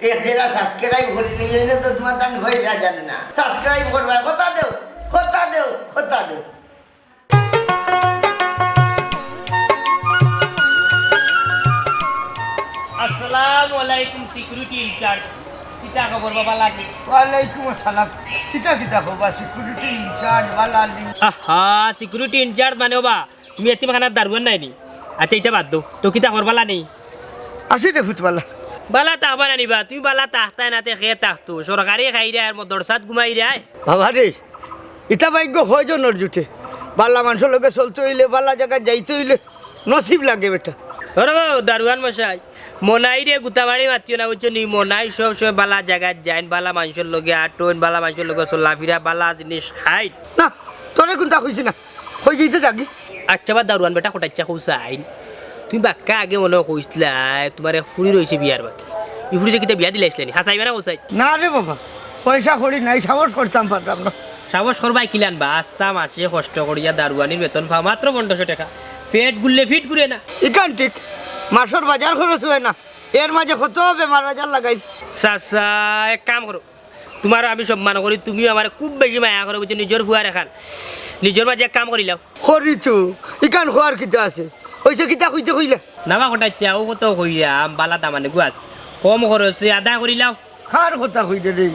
एक जरा सब्सक्राइब कर लीजिए ना तो तुम्हारा तन भय जा जाने ना सब्सक्राइब करवा होता दो अस्सलाम वालेकुम सिक्योरिटी इंचार्ज किता खबर बाबा लागी वालेकुम अस्सलाम किता खबर सिक्योरिटी इंचार्ज वाला ली आहा सिक्योरिटी इंचार्ज माने बाबा তুমি এতিমখানার দারোয়ান নাই নি আচ্ছা এটা বাদ দাও তো কিতা করবালা নেই আসি রে ফুটবালা বালা তাহবা নানিবা তুমি বালা তাহতাই নাতে খেয়ে তাহতো সরকারি খাই রে আর মদরসাত ঘুমাই রে বাবা রে ইটা ভাগ্য কয়জনের জুটে বালা মানুষের লগে চলতে হইলে বালা জায়গা যাইতে হইলে নসিব লাগে বেটা ধরো দারোয়ান মশাই মনাই রে গুতাবাড়ি মাতিও না বুঝছো নি মনাই সব সময় বালা জায়গা যাইন বালা মানুষের লগে আটোন বালা মানুষের লগে চলাফিরা বালা জিনিস খাই না তোরে কোনটা কইছি না কই যাইতে জাগি আচ্ছা বা দারোয়ান বেটা কোটাচ্ছা কৌসাইন তুমি বাক্কা আগে মনে কইছিলা তোমার ফুরি রয়েছে বিয়ার বাকি এই ফুরিতে কিতা বিয়া দিলাইছিলেন হাসাইবে না কৌসাই না রে বাবা পয়সা করি নাই সাহস করতাম পারতাম না সাহস করবাই কিলান বা আস্তা মাসে কষ্ট করিয়া দারোয়ানির বেতন পাও মাত্র 1500 টাকা পেট গুললে ফিট ঘুরে না ইকান ঠিক মাসের বাজার খরচ হয় না এর মাঝে কত বেমার আজার লাগাই চাচা এক কাম করো তোমার আমি সম্মান করি তুমিও আমার খুব বেশি মায়া করো বুঝছো নিজের ভুয়া রেখান নিজের মাঝে এক কাম করিলাও করি তো ইকান খোয়ার কিতা আছে হইছে কিতা কইতে কইলা নামা কটাচ্ছা ও কত কইলাম বালা দামানে গুয়াস কম খরচে আদা করিলাও কার কথা কইতে রে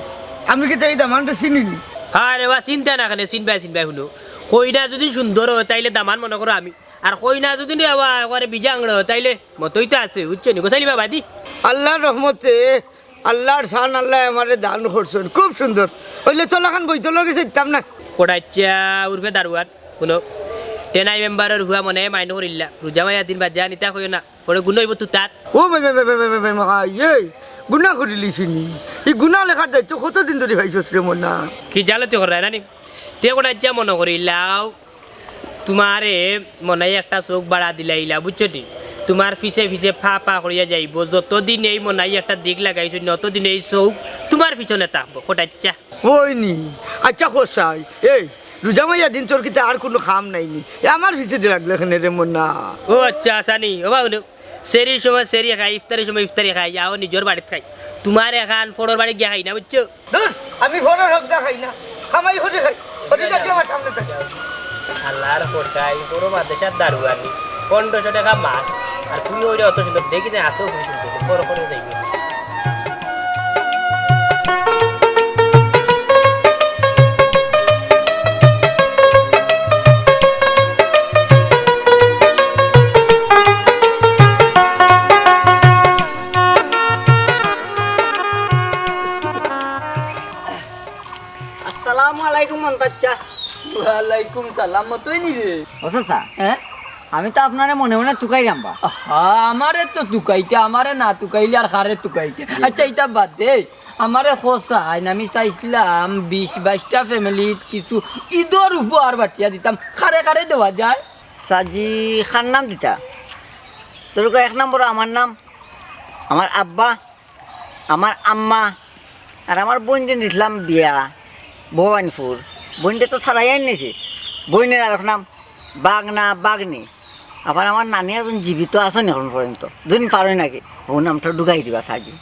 আমি কিতা এই দামানটা চিনিনি হ্যাঁ রে বা চিন্তা না খানে চিনবাই শুনো কইনা যদি সুন্দর হয় তাইলে দামান মনে করো আমি আর কইনা যদি একবারে বিজাংড় হয় তাইলে মতই তো আছে বুঝছো নি গোসাইলি বাবা দি আল্লাহর রহমতে আল্লাহর শান আল্লাহ আমারে দান করছেন খুব সুন্দর হইলে তোলাখান বইতল গেছে ইতাম না কোটাচ্ছা উর্ফে দারোয়ান শুনো টেনাই মেম্বারের হুয়া মনে মাইন্ড করিলা রোজা মাইয়া দিন বাজা নিতা কইও না পরে গুণ হইব তো তাত ও ইয়ে গুণা করে লিছিনি এই গুণা লেখার দায়িত্ব কতদিন ধরে ভাইছস রে মন না কি জালতি করাই না নি তে কোটাচ্ছা মনে করিলাও তোমারে মনে একটা চোখ বাড়া দিলাইলা বুঝছো নি তোমার পিছে পিছে ফা ফা করিয়া যাইব যতদিন এই মনাই একটা দিক লাগাইছো ততদিন এই চোখ তোমার পিছনে থাকবো কোটাচ্ছা ওইনি আচ্ছা খোসাই এই রোজা মাইয়া দিন তোর কিতা আর কোনো খাম নাইনি আমার পিছে দিয়ে লাগলে এখানে রে মন না ও আচ্ছা আসানি ও বাবু সেরির সময় সেরি খাই ইফতারের সময় ইফতারি খাই যাও নিজের বাড়িতে খাই তোমার এখান ফোড়োর বাড়ি গিয়া খাই না বুঝছো ধর আমি ফোনের হক দেখাই না খামাই হতে খাই হতে যাকে আমার সামনে থাকে আল্লাহর কোটাই পুরো মাদেশার দারুয়ানি 1500 টাকা মাস আর তুমি ওইটা অত সুন্দর দেখি না আসো খুব সুন্দর পরে পরে যাইবে আসসালামু আলাইকুম মন্তাচ্চা ওয়ালাইকুম সালাম মতই নি রে ওসাসা হ্যাঁ আমি তো আপনারে মনে মনে তুকাই রামবা আমারে তো তুকাইতে আমারে না তুকাইলে আর খারে তুকাইতে আচ্ছা এটা বাদ দে আমারে খোসাই আমি চাইছিলাম 20-22টা ফ্যামিলিত কিছু ঈদর উপহার বাটিয়া দিতাম খারে খারে দেওয়া যায় সাজি খান নাম দিতা তোর এক নম্বর আমার নাম আমার আব্বা আমার আম্মা আর আমার বোন যে দিছিলাম বিয়া ভবানীপুর বোনটা তো ছাড়াই নিয়েছে বোনের আর নাম বাগনা বাগনি আবার আমার নানি একজন জীবিত আছেন এখন পর্যন্ত দুদিন পারোই নাকি ও নামটা ঢুকাই দিবা সাজি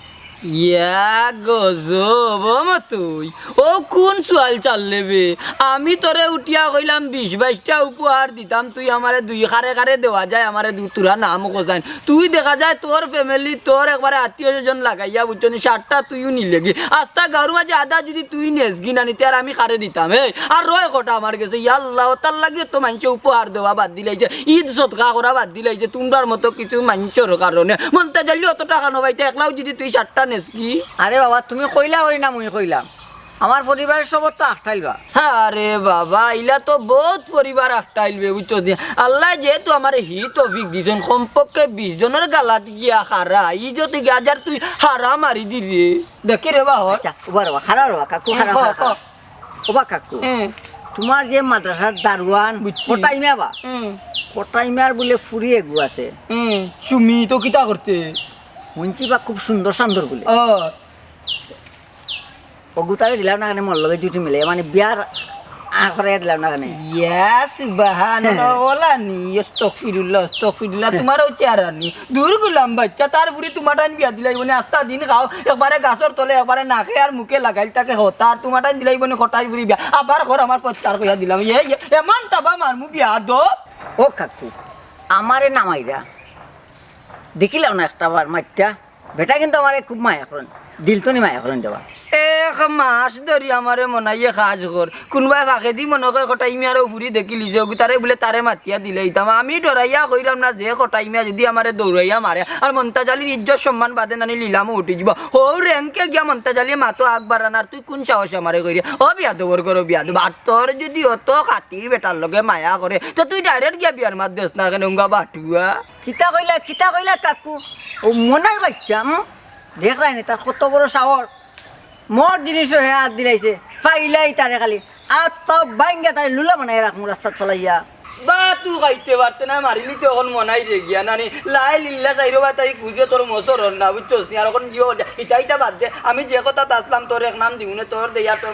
ইয়া গজব তুই ও কোন চুয়াল চাল লেবে আমি তোরে উঠিয়া কইলাম 20-22টা উপহার দিতাম তুই আমারে দুই খারে খারে দেওয়া যায় আমারে তোরা নাম কোসাইন তুই দেখা যায় তোর ফ্যামিলি তোর একবারে আত্মীয় স্বজন লাগাইয়া বুঝছো নি 60টা তুইও নিলেগি আস্তা গারু মাঝে আদা যদি তুই নেসগি না নিতে আর আমি খারে দিতাম আর রয় কটা আমার কাছে ইয়াল্লাহ তার লাগে তো মানুষে উপহার দেওয়া বাদ দিলাইছে ঈদ সৎকা করা বাদ দিলাইছে তোমরার মতো কিছু মানুষের কারণে মনটা জ্বালি অত টাকা নবাইতে একলাও যদি তুই 60টা নেসগি আরে বাবা তুমি কইলা করি না মুই কইলাম আমার পরিবারের সবর তো আটটাইবা আরে বাবা ইলা তো বহুত পরিবার আটটাইলবে বুঝছো আল্লাহ যেহেতু আমার হিত অভিক দিছেন কমপক্ষে 20 জনের গালাত গিয়া হারা ই যদি গাজার তুই হারা মারি দি রে দেখি রে বাবা আচ্ছা ওবা রবা খারা রবা কাকু খারা ওবা কাকু তোমার যে মাদ্রাসার দারোয়ান কোটাই মিয়া বা কোটাই মিয়ার বলে ফুরি এগু আছে সুমি তো কিতা করতে শুনছি বা খুব সুন্দর সুন্দর বলে অগুতারে দিলাম না মোর লগে জুটি মিলে মানে বিয়ার করে দিলাম না কেন ইয়াস বাহান ওলা নি আস্তাগফিরুল্লাহ তোমারও চেহারা নি দূর গুলাম বাচ্চা তার বুড়ি তোমার টাইম বিয়া দিলাই বনে একটা দিন খাও একবারে গাছর তলে একবারে নাকে আর মুখে লাগাই তাকে হতা আর তোমার টাইম দিলাই বনে খটাই বুড়ি বিয়া আবার ঘর আমার প্রচার কইয়া দিলাম এমন তাবা মারমু বিয়া দো ও কাকু আমারে নামাইরা দেখিলাম না একটা বার মাইটা বেটা কিন্তু আমারে খুব মায়া করেন দিল তো নি মায়া করেন দেবা এক মাস ধরি আমারে মনাইয়ে কাজ কর কোনবাই ফাঁকে দি মনে কয় কটাই মিয়ার ফুরি দেখি লিজে তারে বলে তারে মাতিয়া দিলে ইতাম আমি ডরাইয়া কইরাম না যে কটাই মিয়া যদি আমারে দৌড়াইয়া মারে আর মন্তাজ আলীর ইজ্জত সম্মান বাদে নানি লিলামও উঠি যাব ও র্যাঙ্কে গিয়া মন্তাজ আলী মাতো আগ বাড়ান আর তুই কোন সাহসে আমারে কইরি ও বিয়া দেবর করো বিয়া দেব আর তোর যদি অত খাতির বেটার লগে মায়া করে তো তুই ডাইরেক্ট গিয়া বিয়ার মাত দেস না কেন উঙ্গা বাটুয়া কিতা কইলা কাকু ও মনার বাচ্চা দেখলাই না তার কত বড় সাহস মোর জিনিসও হে হাত দিলাইছে ফাইলাই তারে খালি আর তো বাইঙ্গা তারে লুলা বানাই রাখমু রাস্তাত চলাইয়া বা তুই খাইতে পারতে না মারিলি তো এখন মনাই রে গিয়া নানি লাই লিল্লা চাইরো বা তাই খুঁজে তোর মসর না বুঝছস নি আর এখন জিও ইটা বাদ দে আমি যে কথা আসলাম তোর এক নাম দিউনে তোর দেয়া তোর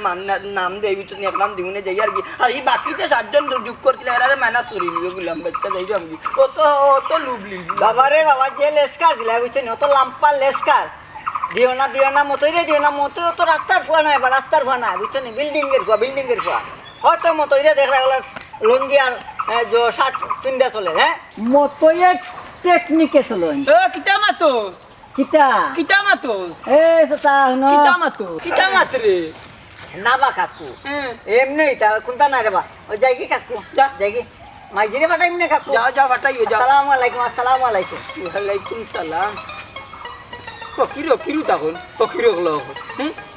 নাম দেই বুঝছস নি এক নাম দিউনে যাই আর কি আর এই বাকিতে 7 জন যোগ করছিল আরে মাইনাস করি লিও গুলাম বাচ্চা যাই আমি অত লুবলি বাবারে বাবা যে লেসকার দিলা বুঝছেন অত লাম্পা লেসকার দিও না মতই রে দিও না মতই তো রাস্তার ফুয়া নাই বা রাস্তার ফুয়া না বুঝছেন বিল্ডিং এর ফুয়া হয়তো মতই রে দেখলা গেল লঙ্গি আর जो শার্ট পিন্দা চলে হ্যাঁ মতই টেকনিকে চলে ও কিতা মাতো কিতা মাতো এ সতা নো কিতা মাতরে না বা কাকু এমনি তা কোনটা না রে বা ওই যাই কি কাকু যাই কি মাইজিরে বাটাই মনে কাকু যাও বাটাইও যাও আসসালামু আলাইকুম ওয়ালাইকুম সালাম কিরু তখন কিরো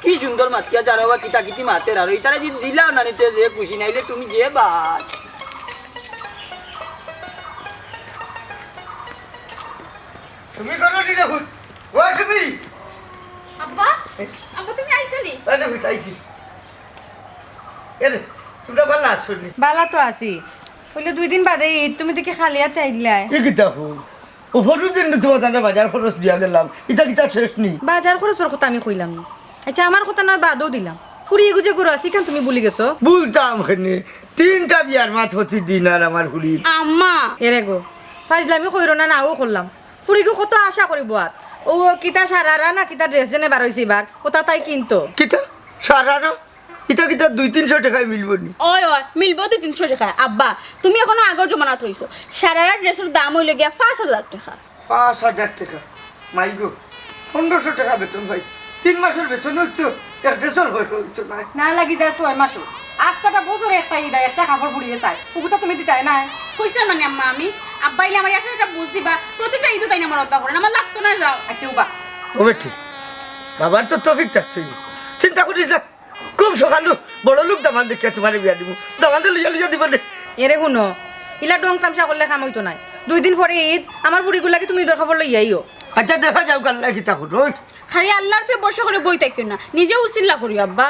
কি সুন্দর মাতিয়া যারা বা কিতা কিতি মাতের আর ইতারা যদি দিলাও না নিতে যে খুশি নাইলে তুমি যে বাস তুমি করো নি দেখুন ও আসবি আব্বা আব্বা তুমি আইছনি আরে হইতাইছি এরে তোমরা ভালো আছো নি বালা তো আছি কইলে 2 দিন বাদে ঈদ তুমি দেখে খালি হাতে আইলাই এ কিতা হো ও ফটো দিন তোমার জানা বাজার খরচ দিয়া গেলাম ইটা কিতা শেষ নি বাজার খরচের কথা আমি কইলাম না আচ্ছা আমার কথা না বাদও দিলাম ফুরিয়ে গুজে গুরো আছি কেন তুমি ভুলে গেছো বলতাম খানে 3টা বিয়ার মাত হতি দিন আর আমার হুলির আম্মা এরে গো ফাজলামি কইরো না নাও করলাম ফুরিগো কত আশা করিব আর ও কিতা সারারা না কিতা ড্রেস জেনে বার হইছে বার ওটা তাই কিনতো কিতা সারা না ইটা কিতা 200-300 টাকায় মিলবো নি ওই মিলবো 200 টাকা আব্বা তুমি এখনো আগর জমানাত রইছো সারারা ড্রেসের দাম হইল গিয়া 5000 টাকা 5000 টাকা মাই গো 1500 টাকা বেতন ভাই 3 মাসের বেতন হইতো এক দেশের হইতো না না লাগি যায় 6 মাসও আজকাটা বছর একটা ঈদ একটা কাপড় ফুরিয়ে যায় ওগুতা তুমি দিতাই না কইছিলাম মানে আম্মা আমি আব্বা ইলে আমার একটা বুঝ দিবা প্রতিটা ঈদও তাই না আমার অর্ডার করেন আমার লাগতো না যাও আচ্ছা উবা ওবে ঠিক বাবার তো তফিক থাকছেই চিন্তা করিস না খুব সকালু বড় লোক দামান দেখে তোমার বিয়া দিব দামান লইয়া দিব না এরে শুনো ইলা ডং তামসা করলে কাম হইতো নাই 2 দিন পরে ঈদ আমার ফুরিগুলাকে তুমি ঈদের খবর লই আইও আচ্ছা দেখা যাও কাল লাগি তা করো খালি আল্লাহর ফে বর্ষা করে বই থাকো না নিজে উসিল্লা করি আব্বা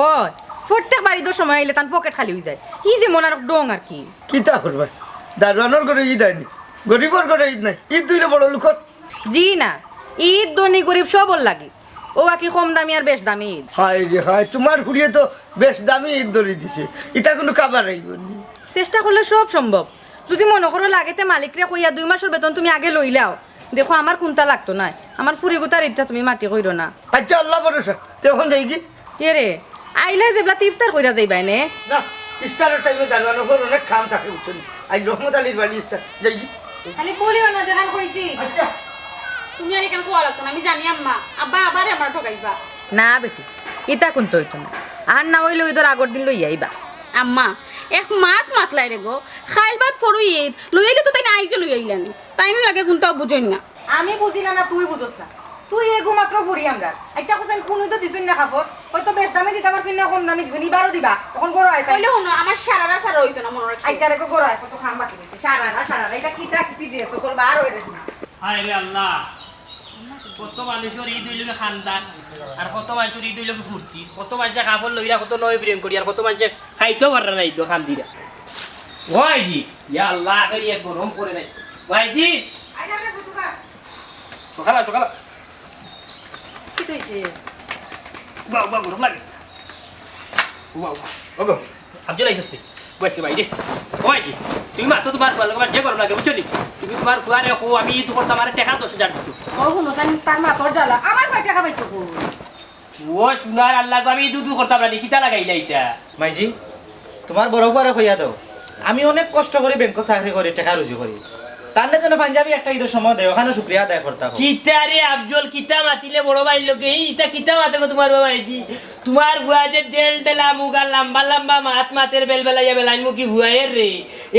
ওই প্রত্যেক বাড়ি তো সময় আইলে তার পকেট খালি হয়ে যায় কি যে মনার ডং আর কি কিতা করবা দারোয়ানোর ঘরে ঈদ আইনি গরিবর ঘরে ঈদ নাই ঈদ দুইলে বড় লোকর জি না ঈদ ধনী গরিব সবর লাগে ও কি কম দামি আর বেশ দামি ঈদ হায় রে হায় তোমার হুড়িয়ে তো বেশ দামি ঈদ ধরে দিছে এটা কোনো কাবার আইব চেষ্টা করলে সব সম্ভব যদি মনে করো লাগেতে মালিকরে কইয়া 2 মাসের বেতন তুমি আগে লইলাও দেখো আমার কোনটা লাগতো না আমার ফুরিগুতার ঈদটা তুমি মাটি কইরো না আচ্ছা আল্লাহ ভরসা তখন যাই কি কে রে আইলে যেবলা ইফতার কইরা যাইবাই নে না ইফতারের টাইমে দারোয়ানোর ঘর অনেক খাম থাকে বুঝছেন আজ রহমত আলীর বাড়ি ইফতার যাই কি খালি বলিও না দেখান কইছি আচ্ছা তুমি আর এখানে কোয়া লাগতো না আমি জানি আম্মা আব্বা আবার আমার ঠকাইবা না বেটি ইতা কোনটা হইতো না আর না হইলে ওই তোর আগর দিন লই আইবা আম্মা এক মাতলাই রে গো খাইল বাদ ফরু ঈদ লই আইলে তো তাই না আইজে লই আইলানি তাই না লাগে কোনটা বুঝইন না আমি বুঝি না তুই বুঝস না তুই এগো মাত্র ফুরি আমরা একটা কোসেন কোন তো দিছুন না খাবো হয়তো বেশ দামে দিতে পারছিস না কম দামে দিছুন ইবারও দিবা তখন গরো আইতা কইলে হনো আমার সারারা সারা হইতো না মনে রাখছি আইতা রে গরো আই কত খাম বাকি দিছে সারারা এটা কিটা কিটি ড্রেস কল বার হই রে না হায় রে আল্লাহ কত মানুষের ঈদ হইলে খানদান আর কত মানুষের ঈদ হইলে ফুর্তি কত মানুষে কাপড় লইরা কত নয় প্রেম করি আর কত মানুষে খাইতেও পারে না ঈদ খান্দিরা ভাইজি ইয়া আল্লাহ করি এক গরম করে নাই ভাইজি আইনা রে বুতুকা সকাল কি কইছে বাবা গরম লাগে ওগো আব্দুল আইসস তুই বসে ভাই রে ওই কি তুমি মাত্র তোমার ফুয়ার লগে যে গরম লাগে বুঝছো নি তুমি তোমার ফুয়ারে কো আমি তো করতে আমার টাকা 10,000 দিতো ও শুনো সাইন তার মা তোর জ্বালা আমার কয় টাকা পাইতো ও সোনার আল্লাহ আমি দুধু করতাম না কিতা লাগাইলা এটা মাইজি তোমার বড় ফুয়ারে কইয়া দাও আমি অনেক কষ্ট করে ব্যাংক চাকরি করি টাকা রুজি করি তার জন্য পাঞ্জাবি একটা ঈদের সময় দেয় ওখানে শুক্রিয়া আদায় করতাম কিতা রে আফজল কিতা মাতিলে বড় ভাই লোকে ইটা কিতা মাতে গো তোমার বাবাইজি তোমার ভুয়া যে ডেল ডেলা মুগা লম্বা লম্বা মাত মাতের বেল বেলাইয়া বেলাইন মুখি ভুয়ায়ের রে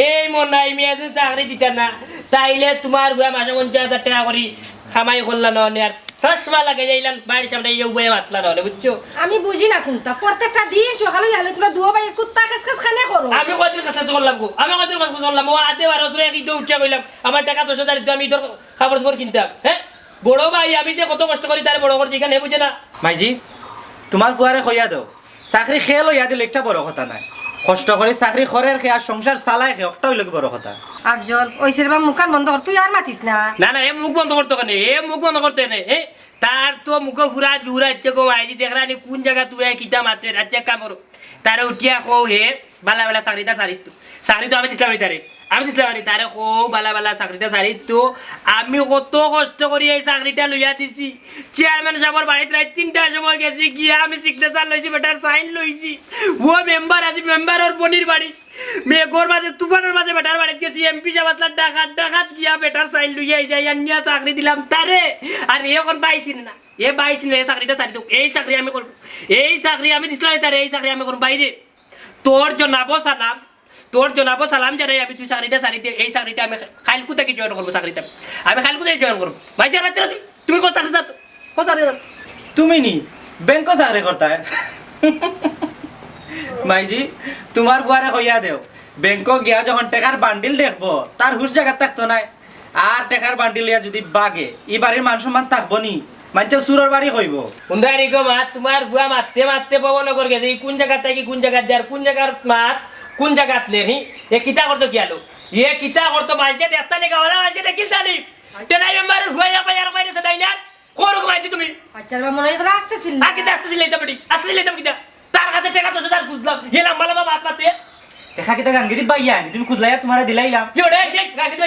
এই মনাই মিয়া যে চাকরি দিতা না তাইলে তোমার ভুয়া মাসে 50,000 টাকা করি খামাই করলা না আর চশমা লাগে যাইলাম বাইরে সামনে এই উবায়ে মাতলা না বুঝছো আমি বুঝি না কোনটা প্রত্যেকটা দিন সকালে লালে তোরা দুয়া ভাই কুত্তা কাজ কাজ খানে করো আমি কদিন কাছে তো করলাম গো আমি কদিন কাছে করলাম ও আদে বার ধরে একই তো উঠে বললাম আমার টাকা 10,000 দিতে আমি তোর খাবার করে কিনতাম হ্যাঁ বড় ভাই আমি যে কত কষ্ট করি তার বড় করতে এখানে বুঝে না মাইজি তোমার ফুয়ারে কইয়া দাও চাকরি খেয়ে লইয়া দিলে একটা বড় কথা নাই কষ্ট করে চাকরি করে আর সংসার চালায় একটা হইলে বড় কথা আফজল ওইসের বা মুখান বন্ধ কর তুই আর মাতিস না না না এ মুখ বন্ধ করতে কেন এ মুখ বন্ধ করতে নেই তার তো মুখ ফুরা জুরা ইচ্ছে গো আইজি দেখরা নি কোন জায়গা তুই কিতা মাতে রাজ্য কাম করো তারে উঠিয়া কো হে বালা বালা চাকরিটা চাকরি তো আমি দিছিলাম তারে আমি দিছিলাম তারে কো বালা বালা চাকরিটা সারি তো আমি কত কষ্ট করি এই চাকরিটা লইয়া দিছি চেয়ারম্যান সাহেবের বাড়িতে রাত 3টার সময় গেছি গিয়া আমি সিগনেচার লইছি বেটার সাইন লইছি ও মেম্বার আজি মেম্বারের বনির বাড়ি মেঘর মাঝে তুফানের মাঝে বেটার বাড়িতে গেছি এমপি সাহেব আসলা ডাকাত গিয়া বেটার সাইন লইয়া যাই আনিয়া চাকরি দিলাম তারে আর এখন পাইছি না এ পাইছি না এই চাকরিটা সারি তো এই চাকরি আমি করবো এই চাকরি আমি দিছিলাম তারে এই চাকরি আমি করবো বাইরে তোর জনাবো সালাম জানাই আমি তুই চাকরিটা সারিতে এই চাকরিটা আমি খাইলকু থেকে জয়েন করবো চাকরিটা আমি খাইলকু থেকে জয়েন করবো ভাই বাচ্চা তুমি কত চাকরি যাও কত চাকরি যাও তুমি নি ব্যাংক চাকরি করতা মাইজি তোমার ফুয়ারে কইয়া দেও ব্যাংক গিয়া যখন টাকার বান্ডিল দেখবো তার হুশ জায়গা থাকতো নাই আর টাকার বান্ডিল লিয়া যদি বাগে ই বাড়ির মান সম্মান থাকবো নি মানছে সুরের বাড়ি কইব উন্দারি গো মাত তোমার ভুয়া মারতে পবন করে গেছে কোন জায়গা থেকে কোন জায়গা যার কোন জায়গার মাত কোন জায়গাত নেই এ কিতা করতো কি আলো এ কিতা করতো মাইছে দেখতা নি গাওলা মাইছে দেখি জানি টেনাই মেম্বার ভুয়া পাইয়ার বাইরে সে দাইলা কোরক মাইছে তুমি আচ্ছা বা মনে হয় আসতেছিল না আগে আসতেছিল এটা বডি আসতেছিল এটা কিতা তার কাছে টাকা 10,000 বুঝলাম এ লম্বা লম্বা মাত মাতে টাকা কিতা গাঙ্গিদি বাইয়া নি তুমি খুজলাইয়া তোমারে দিলাইলাম জোড়ে দেখ গাঙ্গিদি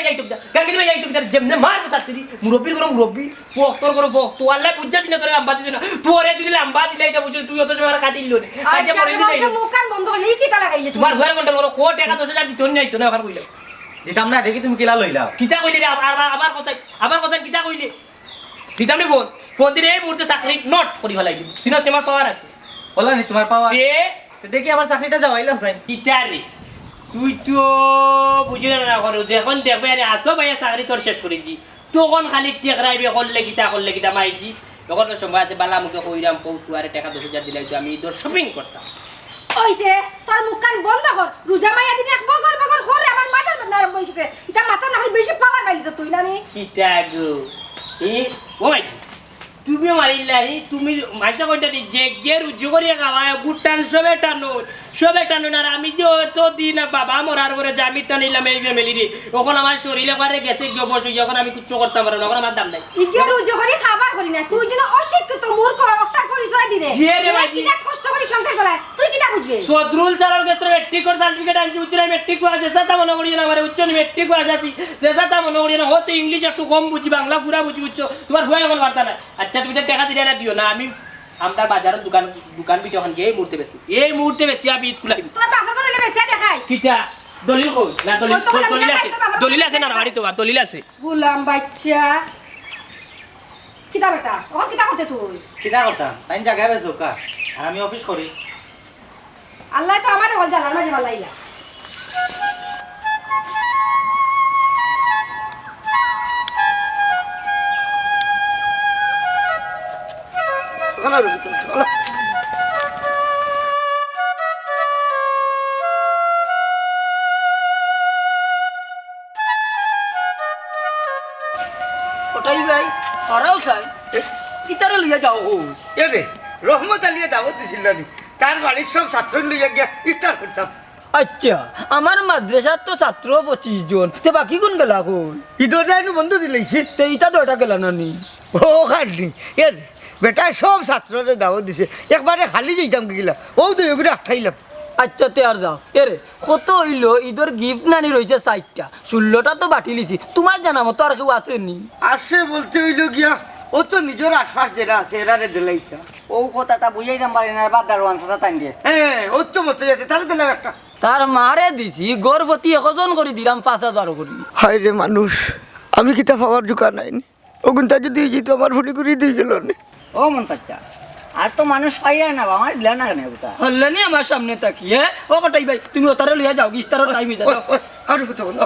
ভাই যাইতো যেমনে মার তাড়ি মুরব্বি ফক্তর করো তো আল্লাহ বুঝা দিনা তোরে লম্বা দিছ না তোরে দিলে লম্বা দিলাই যা বুঝ তুই অত জমার কাটিল নে আজ পড়ে দিলাই মুখান বন্ধ করলে কি তা লাগাইলে তোমার ঘরে কন্ট্রোল করো কো টাকা 10,000 দিত নাই তো না ওখানে কইলা দিতাম না দেখি তুমি কিলা লইলাও কিতা কইলে রে আমার কথা কিতা কইলে দিতাম নি ফোন দিলে এই মুহূর্তে চাকরি নট করি ফেলাই দিব সিনা তোমার পাওয়ার আছে বলা নি তোমার পাওয়া এ দেখি আমার চাকরিটা যাওয়াইলাম সাইন কিতা রে তুই তো বুঝি না করো যখন দেখবে আরে আসো ভাইয়া চাকরি তোর শেষ করেছি তখন খালি টেকরাইবে করলে কিতা মাইজি তখন সময় আছে বালা মুখে কইরাম কৌতুয়ারে টাকা 10,000 দিলাই তো আমি তোর শপিং করতাম ওইছে তোর মুখান বন্ধ কর রোজা মাইয়া দিন এক বগর করে আমার মাথার নরম হই গেছে এটা মাথা না বেশি পাওয়ার পাইলিছ তুই না নি কিতা গো এ ওই তুমি মারিলারি তুমি মাইসা কইটা দি যে গের উজ্জগরিয়া গাওয়া গুটান সবে টানো না আমি যে অত দিন বাবা মরার পরে যে আমি টানিলাম এই ফ্যামিলি রে তখন আমার শরীরে করে গেছে গিয়ে বসে যখন আমি কিচ্ছু করতাম পারো না আমার দাম নাই ইগের উজ্জগরি খাবার করি না তুই যেন অশিক্ষিত মূর্খ অক্টার পরিচয় দিলে এ রে ভাই কি কষ্ট করে সংসার করা তুই কিটা বুঝবে সদরুল চালার ক্ষেত্রে মেট্রিক কর সার্টিফিকেট আনছি উচ্চরাই মেট্রিক করা আছে সাতা মনে করি না আমার উচ্চ মেট্রিক করা যাচ্ছি যে সাতা মনে করি না হতে ইংলিশ একটু কম বুঝি বাংলা পুরা বুঝি বুঝছো তোমার ভয় এখন বার্তা না আচ্ছা তুমি টাকা দিলে না দিও না আমি আমরা বাজারের দোকান বিটে এখন এই মুহূর্তে বেশি আমি ঈদ খুলাই তোর বাপের করে বেশি দেখাই কিটা দলিল কই না দলিল আছে না বাড়ি তো দলিল আছে গুলাম বাচ্চা কিটা বেটা ও কিটা করতে তুই কিতা করতাম তাই জায়গায় বেছো কা আর আমি অফিস করি আল্লাহ তো আমারে হল জানার মাঝে ভালাইলা কোটাই ভাই ওরাও চাই ইতারে লইয়া যাও এ রে রহমত আলিয়া দাওয়াত দিছিল নি তার বাড়ির সব ছাত্র লইয়া গিয়া ইফতার করতাম আচ্ছা আমার মাদ্রাসার তো ছাত্র 25 জন তে বাকি কোন গেলা কই ঈদের যাইনু বন্ধ দিলেইছি তে ইটা দটা গেলা নানি ও খালি এ রে বেটা সব ছাত্ররে দাওয়াত দিছে একবারে খালি যাইতাম গিলা ও দুই করে আঠাইলাম আচ্ছা তে আর যাও এরে কত হইলো ঈদের গিফট নানি রয়েছে 4টা 16টা তো বাটি লিছি তোমার জানা মতো আর কেউ আসেনি আসে বলতে হইল গিয়া ও তো নিজের আশপাশ যেটা আছে এরারে দিলাইছা ও কথাটা বুঝাই নাম পারি না বা দারোয়ান সাথা টাইম দিয়ে হ্যাঁ ও তো মতো আছে তাহলে দিলাম একটা তার মারে দিছি গর্ভবতী একজন করে দিলাম 5000 করি হায় রে মানুষ আমি কিতা পাওয়ার জোকা নাইনি ওগুনটা যদি যেত আমার ফুটি করে দিয়ে গেল না ও মন্তাচ্চা আর তো মানুষ পাইয়া না আমার দিলা না কেন ওটা হল্লানি আমার সামনে তাকি হ্যাঁ ও কটাই ভাই তুমি ওতারে লইয়া যাও ইস্তারও টাইম হয়ে যাও আর হতো বলো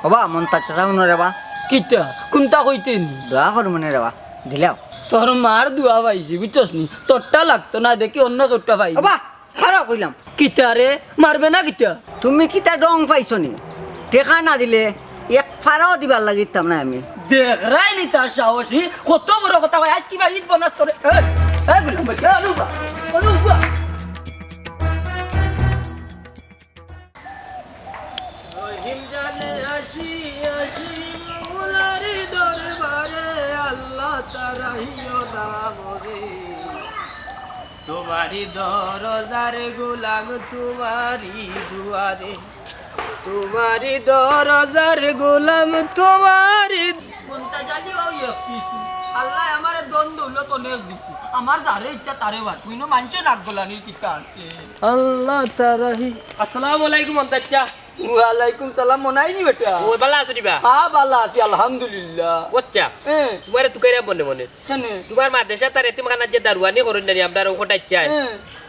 বাবা মন্তাচ্চা যাও রে বা কিটা কোনটা কইতেন দোয়া করো মনে রে বা দিলাও তোর মার দুয়া পাইছি বুঝছস নি তোরটা লাগতো না দেখি অন্য কেউটা পাই বাবা খারাপ কইলাম কিটা রে মারবে না কিটা তুমি কিতা ডং পাইছো নি টেকা না দিলে এক ফারাও দিবার লাগিতাম না আমি দেখ রাইনি তার সাহসী কত বড় কথা হয় আজ কি ভাই ঈদ বনাস তোরে এই বলুন ভাই অনুবা অনুবা রহিম জানে আসি আসি মৌলারি দরবারে আল্লাহ তারাহিও নামরে তোমারি দরজার গোলাম তোমারি দুয়ারে তোমারি দরজার গোলাম তোমারি মন্তাজালি ও ইফিসু আল্লাহ আমারে দ্বন্দ্ব হলো তো নেক দিছি আমার যারে ইচ্ছা তারে বাট কইনো মানছে নাক গলানির কিতা আছে আল্লাহ তারাহি আসসালামু আলাইকুম মন্তাজা ওয়ালাইকুম সালাম মনাই নি বেটা ও বালা আছো দিবা হ্যাঁ ভালো আছি আলহামদুলিল্লাহ ওচ্চা তোমার তুকাইরা বনে মনে কেনে তোমার মাদ্রাসা তার এতিমখানা যে দারওয়ানি করুন জানি আমরা ওটাই চাই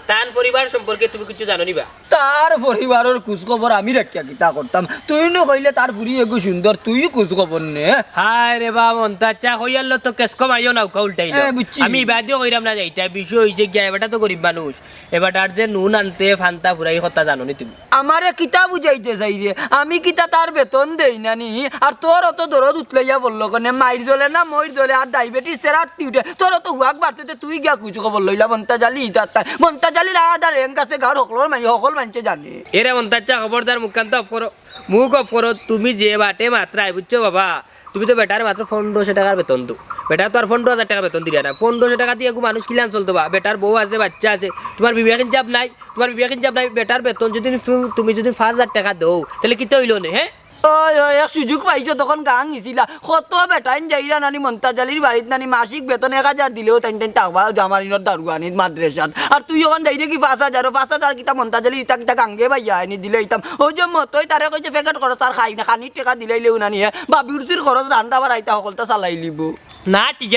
তান পরিবার সম্পর্কে তুমি কিছু জানো নিবা তার পরিবারের খোঁজ খবর আমি রাখিয়া কিতা করতাম তুই ন কইলে তার ফুরি এগু সুন্দর তুই খোঁজ খবর নে হায় রে বা মন্তাচা কইয়াল তো কেস কমাইও না উল্টাই বুঝছি। আমি বাদিও কইরাম না যাইতা বিষয় হইছে কি এবারটা তো গরিব মানুষ এবারটার যে নুন আনতে ফান্তা ফুরাই কথা জানো নি তুমি আমারে কিতা বুঝাইতে চাই রে আমি কিতা তার বেতন দেই না নি আর তোর অত দরদ উতলাইয়া বললো কনে মাইর জ্বলে না মইর জ্বলে আর ডায়াবেটিস রাত্রি উঠে তোর অত হুয়াক বাড়তে তুই গিয়া খোঁজ খবর লইলা মন্তাজালি ইতার মন্তাজালির আদার রেঙ্ক আছে গাঁর সকল মানুষে জানে এরে মন্তাচা খবরদার মুখান্ত অফ করো মুখ অফ করো তুমি যে বাটে মাত্রায় বুঝছো বাবা তুমি তো বেটার মাত্র 1500 টাকার বেতন তো বেটার তো আর 15,000 টাকা বেতন দিলে না 1500 টাকা দিয়ে মানুষ কিলান চলতো বা বেটার বউ আছে বাচ্চা আছে তোমার বিবেকের চাপ নাই বেটার বেতন যদি তুমি যদি 5000 টাকা দাও তাহলে কিতে হইলো না হ্যাঁ ওই ওই এক সুযোগ পাইছো তখন গান গেছিলা কত বেটাইন যাইরা নানি মন্তাজালির বাড়িত নানি মাসিক বেতন 1000 দিলেও তাই টাকা জামারিনত দারুয়ানিত মাদ্রাসাত আর তুই ওখান যাই কি 5000 কিতা মন্তাজালি ইতা কিতা গাঙ্গে ভাইয়া আনি দিলে ইতাম ওই যে মতই তারে কইছে প্যাকেট খরচ আর খাই না খানির টাকা দিলাইলেও নানি বা বিউটির খরচ রান্না বাড়াইতা সকলটা চালাই লিব না ঠিক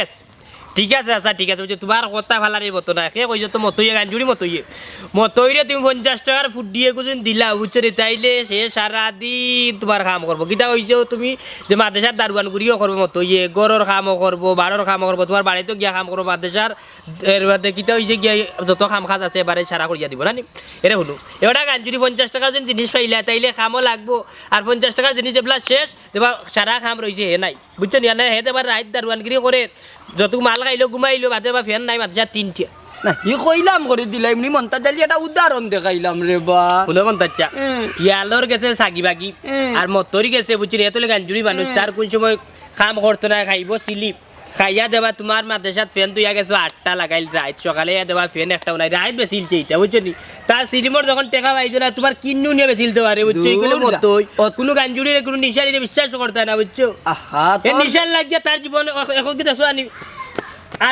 আছে আচ্ছা ঠিক আছে তোমার কথা ভালো নেই মতো না কে কইছো তো মতইয়ে গান জুড়ি মতইরে তুমি 50 টাকার ফুট দিয়ে কুদিন দিলা বুঝছো রে তাইলে সে সারাদিন তোমার কাম করবো কিতা কইছো তুমি যে মাদ্রাসার দারোয়ান গুড়িও করবো মতইয়ে গরর কামও করবো বাড়র কামও করবো তোমার বাড়িতেও গিয়া কাম করবো মাদ্রাসার এর বাদে কিতা হইছে গিয়া যত কাম কাজ আছে এবারে সারা করিয়া দিব না নি এরে শুনো এবারে গান জুড়ি 50 টাকার যেন জিনিস পাইলা তাইলে কামও লাগবো আর 50 টাকার জিনিস এগুলা শেষ এবার সারা কাম রয়েছে হে নাই বুঝছো নি না হে এবার রাইত দারোয়ানগিরি করে যত মাল খাইলো ঘুমাইলো বাদে বা ফ্যান নাই মাদ্রাসা 3টা না ই কইলাম করে দিলাম এমনি মন্তাজালি একটা উদাহরণ দেখাইলাম রে বা শুনো মন্তাচ্চা ইয়ালোর গেছে সাগি বাগি আর মতরি গেছে বুঝছি এতলে গাঞ্জুরি মানুষ তার কোন সময় কাম করতো না খাইব স্লিপ খাইয়া দেবা তোমার মাদ্রাসাত ফ্যান তুইয়া গেছো 8টা লাগাইল রাত সকালে দেবা ফ্যান একটাও নাই রাত বেচিলছে এটা বুঝছো নি তার সিলিমর যখন টেকা পাইছো না তোমার কিন্নু নিয়ে বেচিলতে পারে বুঝছো এগুলো মতই কোনো গাঞ্জুরির কোনো নিশানিরে বিশ্বাস করতে না বুঝছো আহা এ নিশান লাগিয়া তার জীবন এখন কি দেখো আনি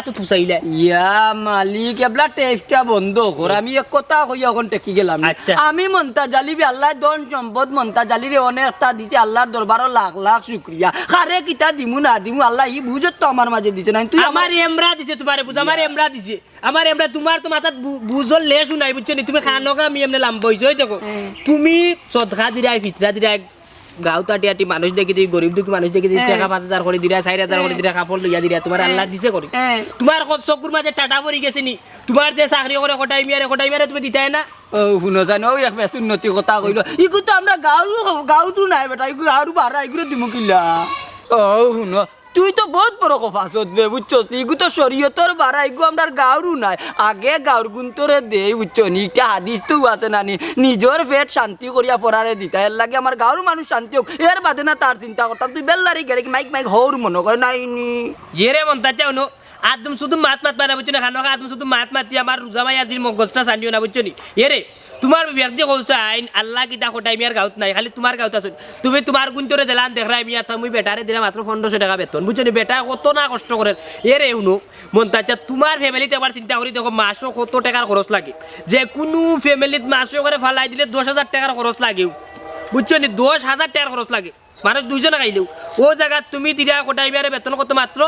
তো ফুসাইলে ইয়া মালিক এবলা টেপটা বন্ধ কর আমি এক কথা কই এখন টেকি গেলাম আচ্ছা। আমি মন্তাজালি আল্লাহ দন সম্পদ মন্তাজালিরে অনেকটা দিছে আল্লাহর দরবারও লাখ লাখ শুকরিয়া কারে কিতা দিমু না দিমু আল্লাহ ই বুঝত তো আমার মাঝে দিছে না তুই আমার এমরা দিছে তোমারে বুঝ আমার এমরা দিছে আমার এমরা তোমার তো মাথাত বুঝল লেসু নাই বুঝছো নি তুমি খানোকা আমি এমনে লাম্ব হইছো দেখো তুমি সদকা দিরাই ফিতরা দিরাই গাঁও তাটি মানুষ দেখি দিই গরিব দুঃখী মানুষ দেখি দিই টাকা 5000 করে দিরা 4000 করে দিরা কাপড় লইয়া দিরা তোমার আল্লাহ দিছে করে তোমার চকুর মাঝে টাটা পড়ি গেছে নি তোমার যে চাকরি করে কোটাই মিয়ারে তুমি দিতাই না ও শুনো জানো এক বেশ উন্নতি কথা কইলো ইগু তো আমরা গাঁও তো নাই বেটা ইগু আরো বাড়া ইগুলো দিমু কিলা ও শুনো তুই তো বহুত বড় কথা চলবে বুঝছো ইগু তো শরীয়তর বাড়া ইগু আমরা গাঁরু নাই আগে গাঁর গুন্তরে দে বুঝছো নি একটা হাদিস তো আছে নানি নিজের পেট শান্তি করিয়া পড়ারে দিতা এর লাগে আমার গাঁর মানুষ শান্তি হোক এর বাদে না তার চিন্তা করতাম তুই বেল্লারি গেলে মাইক হৌর মনে করে নাই নি ইয়ে রে মন্তা চাও নো আদম শুধু মাত পায় না বুঝছো না খানো আদম শুধু মাত আমার রোজা মাই আজির মগজটা চানিও না বুঝছো নি এরে তোমার ব্যক্তি কৌশা আইন আল্লাহ কিতা কোটাই মিয়ার গাঁত নাই খালি তোমার গাঁত আছে তুমি তোমার গুন্তরে দিলাম দেখরাই মিয়া তুমি বেটারে দিলে মাত্র 1500 টাকা বেতন বুঝছো নি বেটা কত না কষ্ট করেন এরে উনো মন্তাজা তোমার ফ্যামিলিতে আবার চিন্তা করি দেখো মাসও কত টাকার খরচ লাগে যে কোনো ফ্যামিলিত মাসও করে ফালাই দিলে 10,000 টাকার খরচ লাগেও বুঝছো নি 10,000 টাকার খরচ লাগে মানুষ দুইজনে খাইলেও ও জায়গা তুমি দিলা কোটাই মিয়ারে বেতন কত মাত্র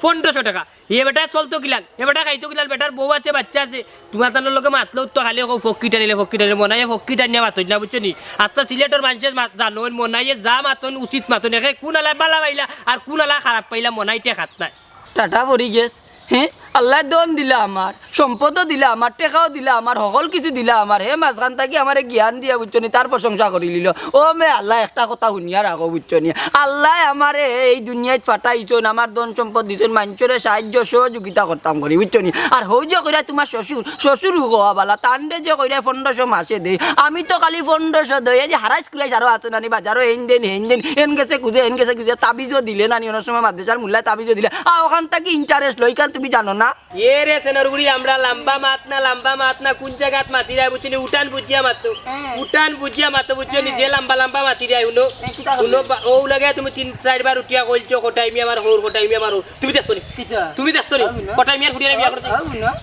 1500 টাকা এ বেটা চলতো গিলান এ বেটা খাইতো গিলান বেটার বউ আছে বাচ্চা আছে তোমার তার লোকে মাতলেও তো খালি ফক্কি টানিলে মনাইয়ে ফক্কি টানিয়া মাতই না বুঝছো নি আর তো সিলেটের মানুষের জানো মনাইয়ে যা মাতন উচিত মাতন একে কোন আলা বালা পাইলা আর কোন আলা খারাপ পাইলা মনাইতে খাত নাই টাটা পড়ি গেছ হ্যাঁ আল্লাহ দন দিলা আমার সম্পদও দিলা আমার টেকাও দিলা আমার সকল কিছু দিলা আমার হে মাঝখান থাকি আমার জ্ঞান দিয়া বুঝছো নি তার প্রশংসা করি লিল ও মে আল্লাহ একটা কথা শুনিয়া রাখো বুঝছো নি আল্লাহ আমারে এই দুনিয়ায় ফাটাইছন আমার ধন সম্পদ দিছন মানুষের সাহায্য সহযোগিতা করতাম করি বুঝছো নি আর হৌ যে কইরা তোমার শ্বশুর হওয়া বালা তান্ডে যে কইরা 1500 মাসে দেই আমি তো খালি 1500 দেই এই যে হারাইস কুরাইস আরো আছে নানি বাজারও হেন দেন এন গেছে খুঁজে তাবিজও দিলে নানি অনেক সময় মাদ্রাসার মূল্যায় তাবিজও দিলে ওখান থেকে ইন্টারেস্ট লই কাল তুমি জানো না এ রে সেনারগুড়ি আমরা লম্বা মাত না কোন জায়গাত মাতি রাই বুঝছো নি উঠান বুঝিয়া মাতো বুঝছো নি যে লম্বা মাতি রাই উনো ও লাগে তুমি 3-4 বার উঠিয়া কইছো কোটাই মিয়া আমার তুমি দেখছো নি কোটাই মিয়ার ফুটিয়া বিয়া করতে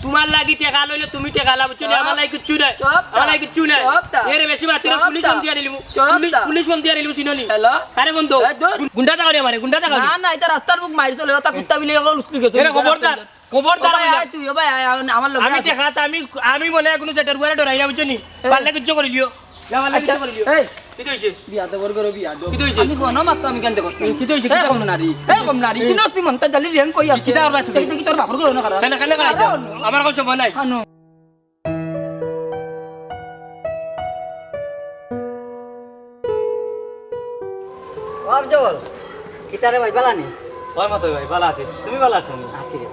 তোমার লাগি টাকা লইলে তুমি টাকা লা বুঝছো নি আমার লাগি কিচ্ছু নাই এ রে বেশি মাতি পুলিশ ফোন দিয়া নিলু চিনোনি হ্যালো আরে বন্ধু গুন্ডাটা করে আমারে না এটা রাস্তার মুখ মাইর চলে তা কুত্তা বিলে এগুলো লুচি গেছে খবরদার তুই ভাই আমার লোক আমি দেখা আমি মনে কোনো সেটার গুয়ারে ডরাই না বুঝছো নি পারলে কিচ্ছু করে লিও এই কি হইছে বিয়াতে বড় করো বিয়া দো কি হইছে আমি কোন মাত্র আমি কেনতে কষ্ট কি হইছে কম নারী চিনস্তি মনটা জালি রেং কই আছে কিতা করবা তুমি দেখি তোর বাপর করো না কারা কেন আমার কিছু মনে নাই আফজল কিতারে ভাই বালানি ওই মতো ভাই ভালো আছে তুমি ভালো আছো আসি রে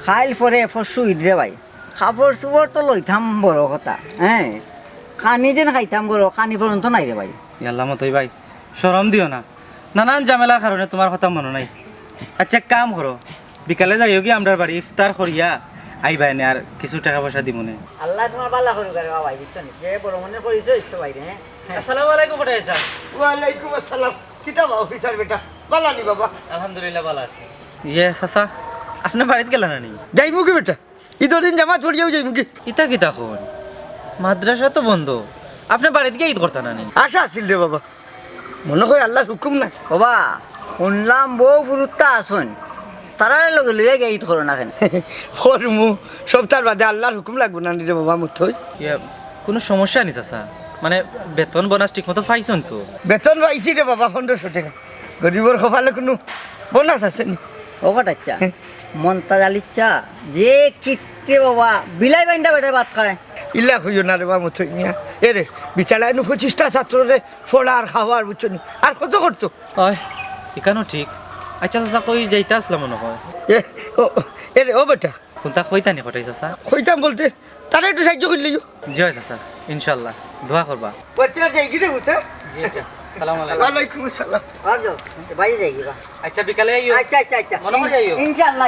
খাইল পরে ফসু ইদরে ভাই খাবার চুবর তো লইতাম বড় কথা হ্যাঁ খানি যেন খাইতাম বড় খানি পর্যন্ত নাই রে ভাই আল্লাহ মতোই ভাই শরম দিও না নানান ঝামেলার কারণে তোমার কথা মনে নাই আচ্ছা কাম করো বিকালে যাইও কি আমরার বাড়ি ইফতার করিয়া আইবাই না আর কিছু টাকা পয়সা দিমুনে আল্লাহ তোমার বালা করুক রে ভাই বুঝছো নি যে বড় মনের পরিচয় ইচ্ছে ভাই রে আসসালামু আলাইকুম ফটাইসা ওয়ালাইকুম আসসালাম কিতা অফিসার বেটা বালানি বাবা আলহামদুলিল্লাহ ভালো আছি ইয়ে চাচা আপনার বাড়িতে গেলেন না নি যাইমু কি বেটা ঈদের দিন জামা ছড়িয়েও যাইমু কি কিতা কিতা কোন মাদ্রাসা তো বন্ধ আপনার বাড়িতে গিয়ে ঈদ করতে না নি আশা আসিল রে বাবা মনে হয় আল্লাহর হুকুম নাই বাবা শুনলাম বউ ফুরুত্তা আসুন তারা লগে লইয়া গে ঈদ করো না কেন করমু সপ্তাহের বাদে আল্লাহর হুকুম লাগবে না রে বাবা মুথই ইয়ে কোনো সমস্যা নেই চাচা মানে বেতন বোনাস ঠিক মতো পাইছেন তো বেতন পাইছি রে বাবা 1500 টাকা গরিবর কপালে কোনো বোনাস আছে নি ও কটাচ্ছা মন্তাজ আলির চা যে কিটে বাবা বিলাই বাইন্দা বেটা ভাত খায় ইল্লা খুঁজো না রে বাবা মুথই মিয়া এ রে বিচারায় 25টা ছাত্ররে ফোড়ার খাওয়ার বুঝছো নি আর কত করতো হয় এখানেও ঠিক আচ্ছা চাচা কই যাইতে আসলাম মনে হয় এ ও এ রে ও বেটা কোনটা কইতানি ফটাই চাচা কইতাম বলতে তারা একটু সাহায্য করলি জয় চাচা ইনশাল্লাহ দোয়া করবা বাচ্চারা যাই গিয়ে বুঝছে জি আচ্ছা সালাম আলাইকুম ওয়ালাইকুম আসসালাম আফজল ভাই যাই গিবা আচ্ছা বিকালে আইও আচ্ছা মনে হয় যাইও ইনশাআল্লাহ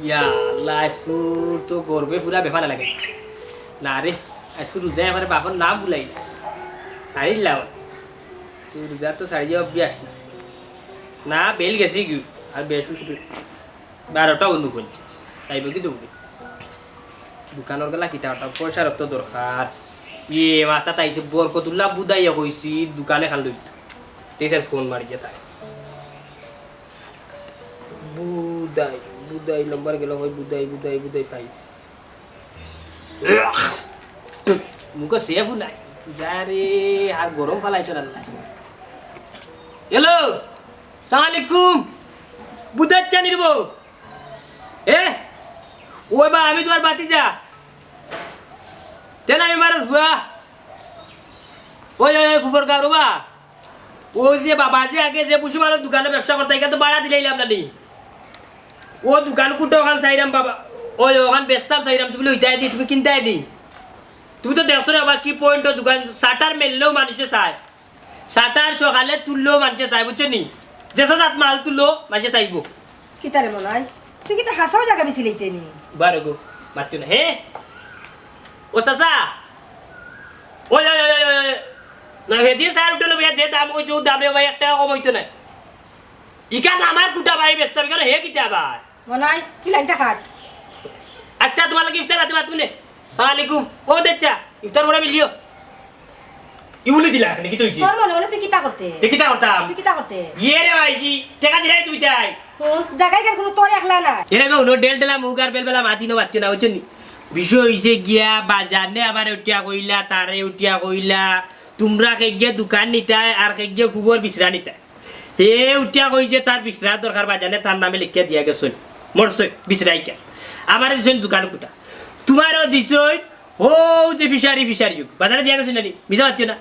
ইয়া আল্লাহ স্কুল তো করবে পুরা ব্যাপার লাগে না রে স্কুল রোজা আমার বাবার নাম ভুলাই সারিলাম তুই রোজা তো সারি যাওয়া অভ্যাস না বেল গেছি কি আর বেশ 12টা বন্ধু করছি তাইব কি দেবো দোকানের গেলা কিতাবটা পয়সার তো দরকার ইয়ে মাথা তাইছে বরকতুল্লাহ বুদাইয়া কইছি দোকানে খান লইত তেসার ফোন মারি যে তাই বুদাই নম্বর গেল হয় বুদাই পাইছি মুখে সেফ নাই যারে আর গরম ফালাইছ না হ্যালো সালাম আলাইকুম বুদাই চানি দেব ওই বা আমি তোমার বাতি যা তেন আমি মারো ভুয়া ওই ফুবর গারো বা ওই যে বাবা যে আগে যে পুষি মারো দোকানে ব্যবসা করতে এখানে তো বাড়া দিলাইলাম না নি ও দোকান কুটো খাল চাইলাম বাবা ওই ওখান বেচতাম চাইলাম তুমি লইতাই দি তুমি কিনতাই দি তুমি তো দেখছো রে আবার কি পয়েন্ট দোকান শাটার মেললেও মানুষে চায় শাটার সকালে তুললেও মানুষে চায় বুঝছো নি যেসা জাত মাল তুললো মানুষে চাইবো কিতারে মনে হয় তুই কিতা হাসাও জায়গা বেশি লইতে নি বারো গো মারতো না হে ও চাচা ওই ওই ওই ওই না হেদি স্যার উঠলো ভাই যে দাম কইছো দাম রে ভাই 1 টাকা কম হইতো না ইকান আমার কুটা ভাই ব্যস্ত বিকার হে কিতা আবার মনে হয় তুই লাইনটা কাট আচ্ছা তোমার লাগি ইফতার রাতে বাত শুনে সালাম আলাইকুম ও দেচ্চা ইফতার করে মিলিও ইউলি দিলা নাকি তুই তোর মনে হলো তুই কিতা করতে তুই কিতা করতাম তুই কিতা করতে ইয়ে রে ভাইজি টাকা দিলাই তুই তাই জায়গায় কেন কোনো তোর একলা না এরে গো নো ডেল ডেলা মুগার বেলবেলা মাতি নো বাচ্চা না হচ্ছে বিষয় হইছে গিয়া বাজার নে আবার উঠিয়া কইলা তারে উঠিয়া কইলা তোমরা কেগে দোকান নিতাই আর কেগে ফুবর বিছরা নিতাই হে উঠিয়া কইছে তার বিছরা দরকার বাজারে তার নামে লিখিয়া দিয়া গেছই মরছই বিছরাইকা আমার দিছেন দোকান কুটা তোমারও দিছই ও যে ফিশারি যুগ বাজারে দিয়া গেছই নানি মিছা বাচ্চা না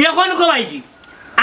এখন কমাইছি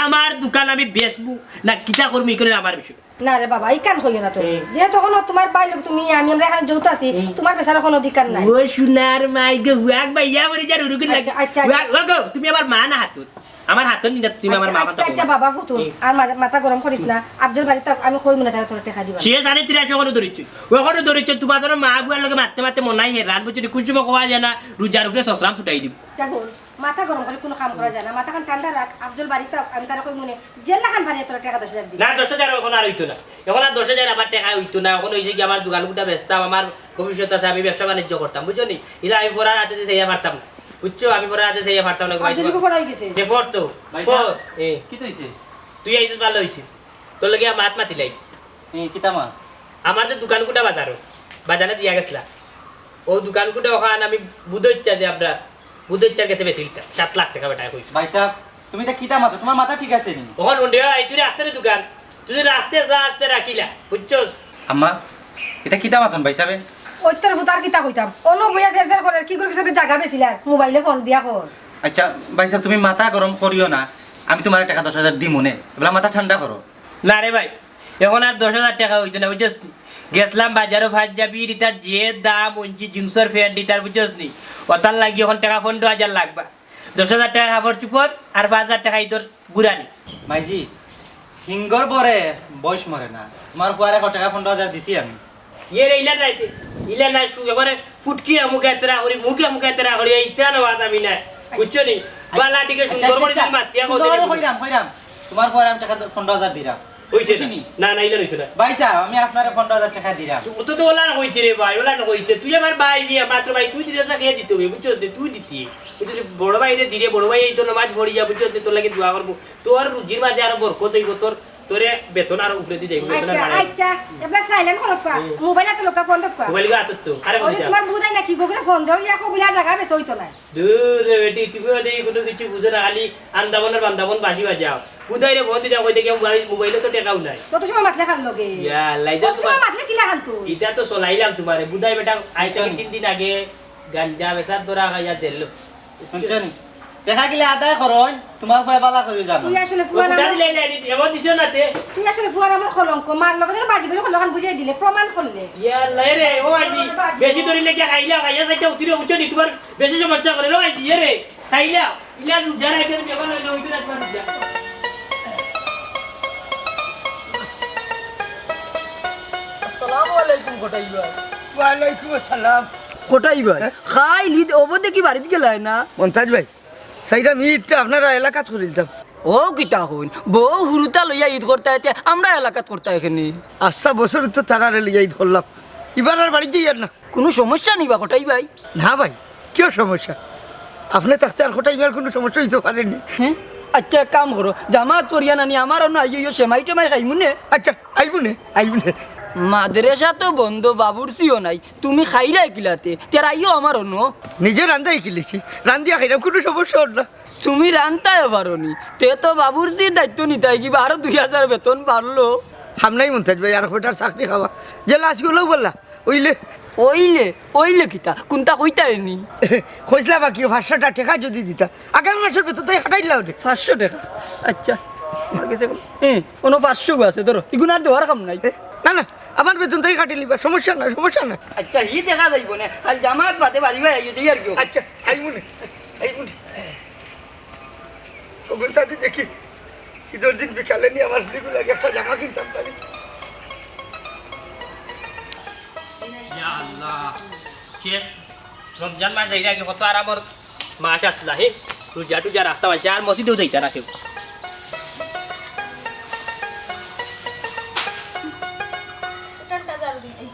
আমার দোকান আমি বেচবো না কিতা করবো করে আমার বিষয় না রে বাবা এই কান কইও না তুমি যে তখন তোমার বাইরে তুমি আমি আমরা এখানে যৌথ আছি তোমার বেচার কোনো অধিকার নাই ও সোনার মাই গো হুয়াক ভাইয়া মরে যা রুরুকে লাগে আচ্ছা ও গো তুমি আমার মা না হাতুত আমার হাতত নিদা তুমি আমার মা কথা আচ্ছা বাবা ফুতুন আর মাথা গরম করিস না আফজল বাড়ি তো আমি কই মনে তোর টাকা দিবা সে জানে 83 কোনো ধরিছি ওখানে ধরিছি তোমার ধরো মা বুয়ার লগে মারতে মনাই হে রাত বছর কুঞ্চুম কোয়া যায় না রুজার উপরে সসরাম ছুটাই দিব দেখো মাথা গরম করে কোনো কাম করা যায় না মাথা খান ঠান্ডা রাখ আফজল বাড়ি তো আমি তারা কই মনে জেলা খান ভাড়ি তোর টাকা 10,000 দিই না 10,000 এখন আর হইতো না এখন আর 10,000 আবার টাকা হইতো না এখন হইছে কি আমার দোকান গুটা বেচতাম আমার ভবিষ্যৎ আছে আমি ব্যবসা বাণিজ্য করতাম বুঝছো নি ইলা আমি পড়ার হাতে দিয়ে পারতাম বুঝছো আমি পড়ার হাতে দিয়ে পারতাম না ভাই আফজল কো পড়াই গেছে দে পড়তো এ কি তৈছে তুই আইছিস ভালো হইছে তোর লাগি মাত মাতিলাই কিতামা আমার তো দোকান কুটা বাজারে দিয়া গেছলা ও দোকান কুটা ওখান আমি বুধইচ্ছা যে আপনার বুধইচ্ছার কাছে বেশি 7 লাখ টাকা বেটা কইছি ভাই সাহেব তুমি তো কিতামা তো তোমার মাথা ঠিক আছে নি ওখান ওন্ডে আই তুই রাস্তার দোকান তুই রাস্তে রাখিলা বুঝছস আম্মা এটা কিতামা তন ভাই সাহেব ওই তোর ফুতার কিতা কইতাম অন্য বইয়া ফেরফের করে কি করে সবে জায়গা বেছিলার মোবাইলে ফোন দিয়া কর আচ্ছা ভাই সাহেব তুমি মাথা গরম করিও না আমি তোমার টাকা 10,000 দিই মনে এগুলা মাথা ঠান্ডা করো না রে ভাই এখন আর 10,000 টাকা হইতো না বুঝছস গেছলাম বাজারও ফাজ যাবি রিতার যে দাম উঞ্চি জিন্সর ফেয়ার দিতার বুঝছস নি ওটার লাগি এখন টাকা 15,000 লাগবা 10,000 টাকা খাবার চুপর আর 5,000 টাকা ইদর গুড়ানি মাইজি হিঙ্গর পরে বয়স মরে না তোমার ফুয়ারে টাকা 15,000 দিছি আমি ইয়ে রে ইলা নাই সু এবারে ফুটকি মুখে তেরা করি ইতা না বাদ আমি না বুঝছো নি বালাটিকে সুন্দর করে দিই মাতিয়া কই কইরাম তোমার ফুয়ারে আমি টাকা 15,000 দিরাম হইছে না ইলা হইছে না ভাই সাহেব আমি আপনারে 15,000 টাকা দিরাম তো ওলা না কইছে রে ভাই ওলা না কইছে তুই আমার ভাই নিয়া মাত্র ভাই তুই দিতে না কে দিতে হবে বুঝছো তুই দিতি বুঝলি বড় ভাই রে দিরে বড় ভাই এই তো নামাজ পড়ি যা বুঝছো তোর লাগি দোয়া করব তোর রুজির মাঝে আর বরকত হইব তোরে বেতন আর উপরে দি যাইব বেতন আর আচ্ছা এবার সাইলেন্ট করো কা মোবাইলে তো লোকা ফোন দক্কা মোবাইল গা আতত তো আরে ওই তোমার বুদাই না কি গোগরে ফোন দাও ইয়া কবিলা জায়গা বেশ হইতো না দূর রে বেটি তুমি ওই কোনো কিছু বুঝো না খালি আন্দাবনের বান্দাবন বাসি বাজাও বুদাই রে ফোন দি যাও কই দেখে মোবাইলে তো টাকাও নাই কত সময় মাতলে খান লগে ইয়া লাইজা কত সময় মাতলে কি লাগান তো ইটা তো চলাইলাম তোমারে বুদাই বেটা আইটা 3 দিন আগে গাঞ্জা বেচার দরা খাইয়া দিল শুনছেন টাকা গিলা আদায় করন তোমার ফুয়া বালা করি জানো তুই আসলে ফুয়া বুদা দিলে নাই এমন দিছো না তে তুই আসলে ফুয়া আমার কলঙ্ক মার লগে যেন বাজি করে কলঙ্ক বুঝাই দিলে প্রমাণ করলে ইয়া লাই রে ও আজি বেশি ধরিলে কি খাইয়া সাইটা উতিরে উচ্চ নি তোমার বেশি সমস্যা করে রে আজি রে খাইলা ইলা যারা এদের বেগন হইলো হইতো না তোমার যা আসসালামু আলাইকুম কোটাই ভাই ওয়ালাইকুম আসসালাম কোটাই ভাই খাই লিদ ওবদে কি বাড়িতে গেলাই না মন্তাজ ভাই সাইডা মিটটা আপনারা এলাকাত করে দিতাম ও কিতা হইন বউ হুরুতা লইয়া ঈদ করতে আইতে আমরা এলাকাত করতে এখানে আচ্ছা বছর তো তারা লিয়ে ঈদ করলাম এবার আর বাড়িতে যাই না কোনো সমস্যা নেই বা কোটাই ভাই না ভাই কেউ সমস্যা আপনি থাকতে আর কোটাই কোনো সমস্যা হইতে পারেনি হ্যাঁ আচ্ছা এক কাম করো জামাত পরিয়া নানি আমার অন্য আইয়ো সেমাই টেমাই খাইমুনে আচ্ছা আইবুনে মাদ্রাসা তো বন্ধ বাবুরসিও নাই তুমি খাইলাই কিলাতে তের আইও আমার অন্য নিজে রান্দাই কিলেছি রান্দিয়া খাইলাম কোনো সমস্যা হল না তুমি রান্তায় পারোনি তে তো বাবুরসির দায়িত্ব নিতে কিবা আরো 2,000 বেতন বাড়লো হামনাই মন্তাজ ভাই আর কোটার চাকরি খাওয়া যে লাশগুলোও বললা ওইলে ওইলে ওইলে কিতা কোনটা কইতা এনি খোঁজলা বাকি 500 টাকা যদি দিতা আগামী মাসের বেতন তাই হাঁটাই লাও 500 টাকা আচ্ছা আমার কাছে কোনো 500 আছে ধরো ইগুন আর দেওয়ার কাম নাই না না আমার বেতন থেকে কাটি লিবা, সমস্যা নাই সমস্যা নাই। আচ্ছা হি দেখা যাইব না কাল জামাত বাদে বাড়ি ভাই আইও আর কি আচ্ছা আইমুনি আইমুনি ওগুন তাদি দেখি ঈদের দিন বিকালে নিয়ে আমার দিকে লাগে একটা জামা কিনতাম তারি। ইয়া আল্লাহ শেষ রমজান মাস যাইরা কি কত আরামর মাস আসলা হে রোজা টুজা রাখতে পারছে আর মসজিদেও যাইতা না কেউ। টাটা জলদি এই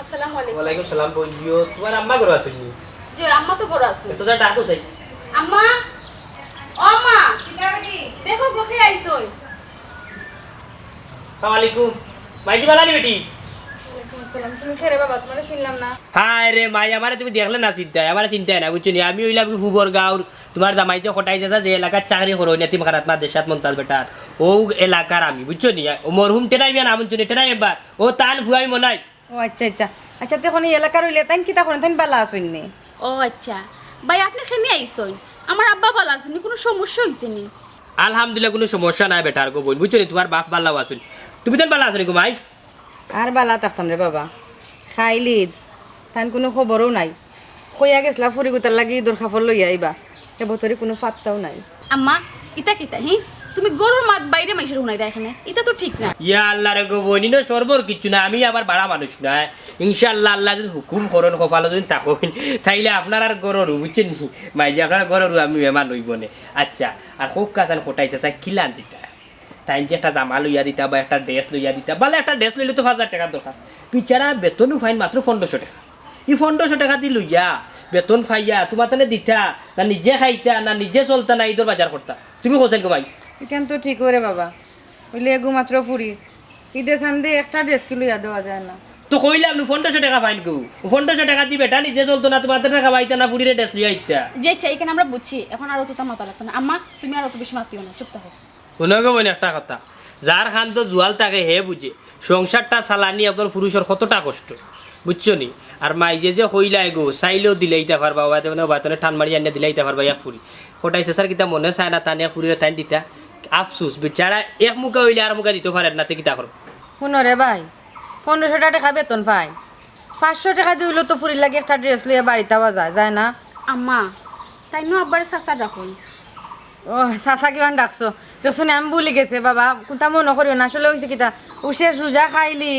আসসালামু আলাইকুম ওয়ালাইকুম সালাম বলিও তোমার আম্মা ঘর আছে নি জি আম্মা তো ঘরে আছে তো যা ডাকো চাই আম্মা ও মা দেখো গোখে আইছই আসসালামু আলাইকুম মাইজি বালানি বেটি। আসসালাম, তুমি খেরে বাবা, তোমার চিনলাম না। হায় রে মাই আমারে তুমি দেখলে না চিন্তায় আমার চিন্তায় না বুঝছো নি আমি হইলাম কি ফুবর গাঁওর তোমার জামাই যে খটাই যাতা যে এলাকার চাকরি করো নেতিম খারাত মা দেশাত মন্তাজ বেটার ও এলাকার আমি বুঝছো নি ও মরহুম টেরাই না বুঝছো নি টেরাই এবার ও তান ফুয়াই মনাই। ও আচ্ছা আচ্ছা আচ্ছা, তখন এই এলাকার হইলে তাই কিতা করেন, তাই বালা আসেন নি? ও আচ্ছা ভাই আপনি খেনে আইছই আমার আব্বা ভালো আছেন কোনো সমস্যা হইছে নি? আলহামদুলিল্লাহ কোনো সমস্যা নাই বেটার গো বোন বুঝছো নি তোমার বাপ বাল্লাও আছেন তুমি তো বালা আছো নি গো মাই? আর বালা থাকতাম রে বাবা, খাইলিদ তাই কোনো খবরও নাই। কইয়া গেছলা ফুরি গুতার লাগি ঈদর খাফর লইয়া আইবা, এ বছরে কোনো পাত্তাও নাই। আম্মা ইতা কিতা হি তুমি গরুর মাত বাইরে মাইসের হুনাই এখানে, এটা তো ঠিক না। ইয়া আল্লাহ রে গো বোন ইনো সর্বর কিছু না আমি আবার বাড়া মানুষ না ইনশাআল্লাহ আল্লাহ যদি হুকুম করেন কপালে যদি থাকুন তাইলে আপনার আর গরু বুঝছেন নি মাই যে আপনার গরু আমি মেমান হইব নে। আচ্ছা আর হোক কাছান খোটাইছে চাই কিলান দিতা তাই যে একটা জামা লইয়া দিতা বা একটা ড্রেস লইয়া দিতা বলে একটা ড্রেস লইলে তো 5,000 টাকার দরকার বিচারা বেতনও ফাইন মাত্র 1500 টাকা। ই 1500 টাকা দি লইয়া বেতন ফাইয়া তোমার তানে দিতা না নিজে খাইতা না নিজে চলতা না ঈদের বাজার করতা তুমি কোথায় গো ভাই? এখান তো ঠিক করে বাবা, হইলে এগু মাত্র ফুরি ঈদে সামদে একটা ড্রেস কি লইয়া দেওয়া যায় না। তো কইলাম 1500 টাকা ফাইন গো 1500 টাকা দি বেটা নিজে চলতো না তোমার টাকা পাইতা না ফুরিরে ড্রেস লইয়া আইতা যে চাই এখানে আমরা বুঝছি এখন আর অতটা মাথা লাগতো না। আম্মা তুমি আর অত বেশি মাতিও না, চুপ থাকো। শুনগো বোন একটা কথা যার খান তো জুয়াল থাকে হে বুঝে সংসারটা চালানি একজন পুরুষের কতটা কষ্ট বুঝছো নি। আর মাইজে যে কইলাই গো চাইলেও দিলেইতে পারবা বাতনে টান মারি আনিয়ে দিলেইতে পারবা এক ফুরি খোটাইছে স্যার কিতা মনে চায় না টান এক ফুরিরে টাইম দিতা আফসুস বেচারা এক মুখা হইলে আর মুখা দিতে পারেন না তে কিতা করো। শুনো রে ভাই, 1500 টাকা বেতন পাই, 500 টাকা দিলেও তো ফুরির লাগে একটা ড্রেস লইয়া বাড়িতে পাওয়া যায়, যায় না? আম্মা তাই নো আব্বার চাচা রাখুন। ও চাচা কিমান ডাকছো তো শুনে আমি ভুলি গেছে বাবা, কোনটা মনে করিও না। আসলে হয়েছে কিতা উসে সুজা খাইলি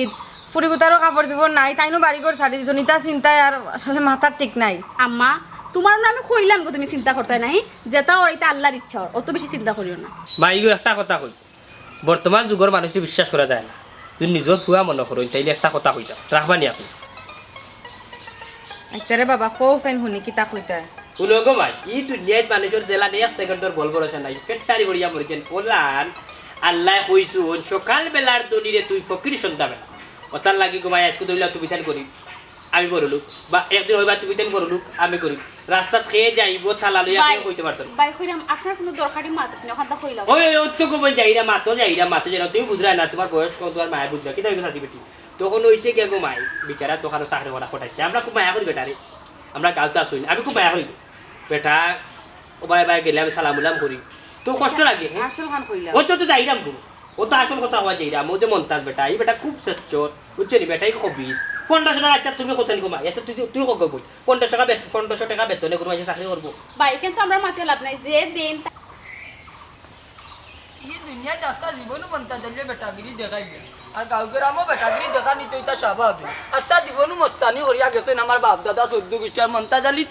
ফুরি গুতারও কাপড় চোপড় নাই, তাইনো বাড়ি করে ছাড়ি দিছো নিতা চিন্তায় আর আসলে মাথার ঠিক নাই। আম্মা তোমার না আমি কইলাম গো তুমি চিন্তা করতে নাই, যেটা ওর এটা আল্লাহর ইচ্ছা, অত বেশি চিন্তা করিও না। মাইগো একটা কথা কই বর্তমান যুগের মানুষটি বিশ্বাস করা যায় না যদি নিজের ফুয়া মনে করো তাইলে একটা কথা কইতা রাখবানি আপনি। আচ্ছা রে বাবা কৌ চাইন শুনি কিতা কইতা। শুনগো ভাই ই দুনিয়ায় মানুষের জেলা নেই 1 সেকেন্ডের বল ভরসা নাই পেটটারি বড়িয়া মরিছেন ওলান আল্লাহ কইছু সকাল বেলার দনিরে তুই ফকির সন্তান ওতার লাগি ঘুমাই আজকে দইলা তুমি তান করি আমি করলুক বা একদিন হইবা তুমি তান করলুক আমি করি রাস্তা খেয়ে যাইব থালা লইয়া আমি কইতে পারতাম ভাই কইরাম আপনার কোনো দরকারি মাত আছে না ওখানটা কইলাম। ওই তো কো যাইরা মাতো যেন তুমি বুঝরা না তোমার বয়স কত তোমার মায়া বুঝরা কি তাই সাথী বেটি তখন হইছে কে গো মাই বিচারা দোকানে চাকরি করা খটাইছে আমরা খুব মায়া করি বেটারে আমরা গালতা শুনি আমি খুব মায়া করি বেটা ও বাই বাই গেলে আমি সালাম উলাম করি তো কষ্ট লাগে আসল খান কইলা ও তো যাইরাম গো ও তো আসল কথা হওয়া যাইরাম ও যে মন্তার বেটা এই বেটা খুব শ্রেষ্ঠ বুঝছো নি বেটাই খবিস 1500 টাকা আচ্ছা তুমি কোথায় ঘুমাই এত তুই কো বল 1500 টাকা বেতনে ঘুমাই চাকরি করবো ভাই কিন্তু আমরা মাথা লাভ নাই যে দিন ই দুনিয়া যাত্রা জীবন মন্তা দিলে বেটাগিরি দেখাইলে আর গাঁওয়ের আমও বেটাগিরি দেখা নিতে এটা স্বাভাবিক। আত্মা জীবন মস্তানি করিয়া গেছেন আমার বাপ দাদা 14 গোষ্ঠীর মন্তাজ আলী।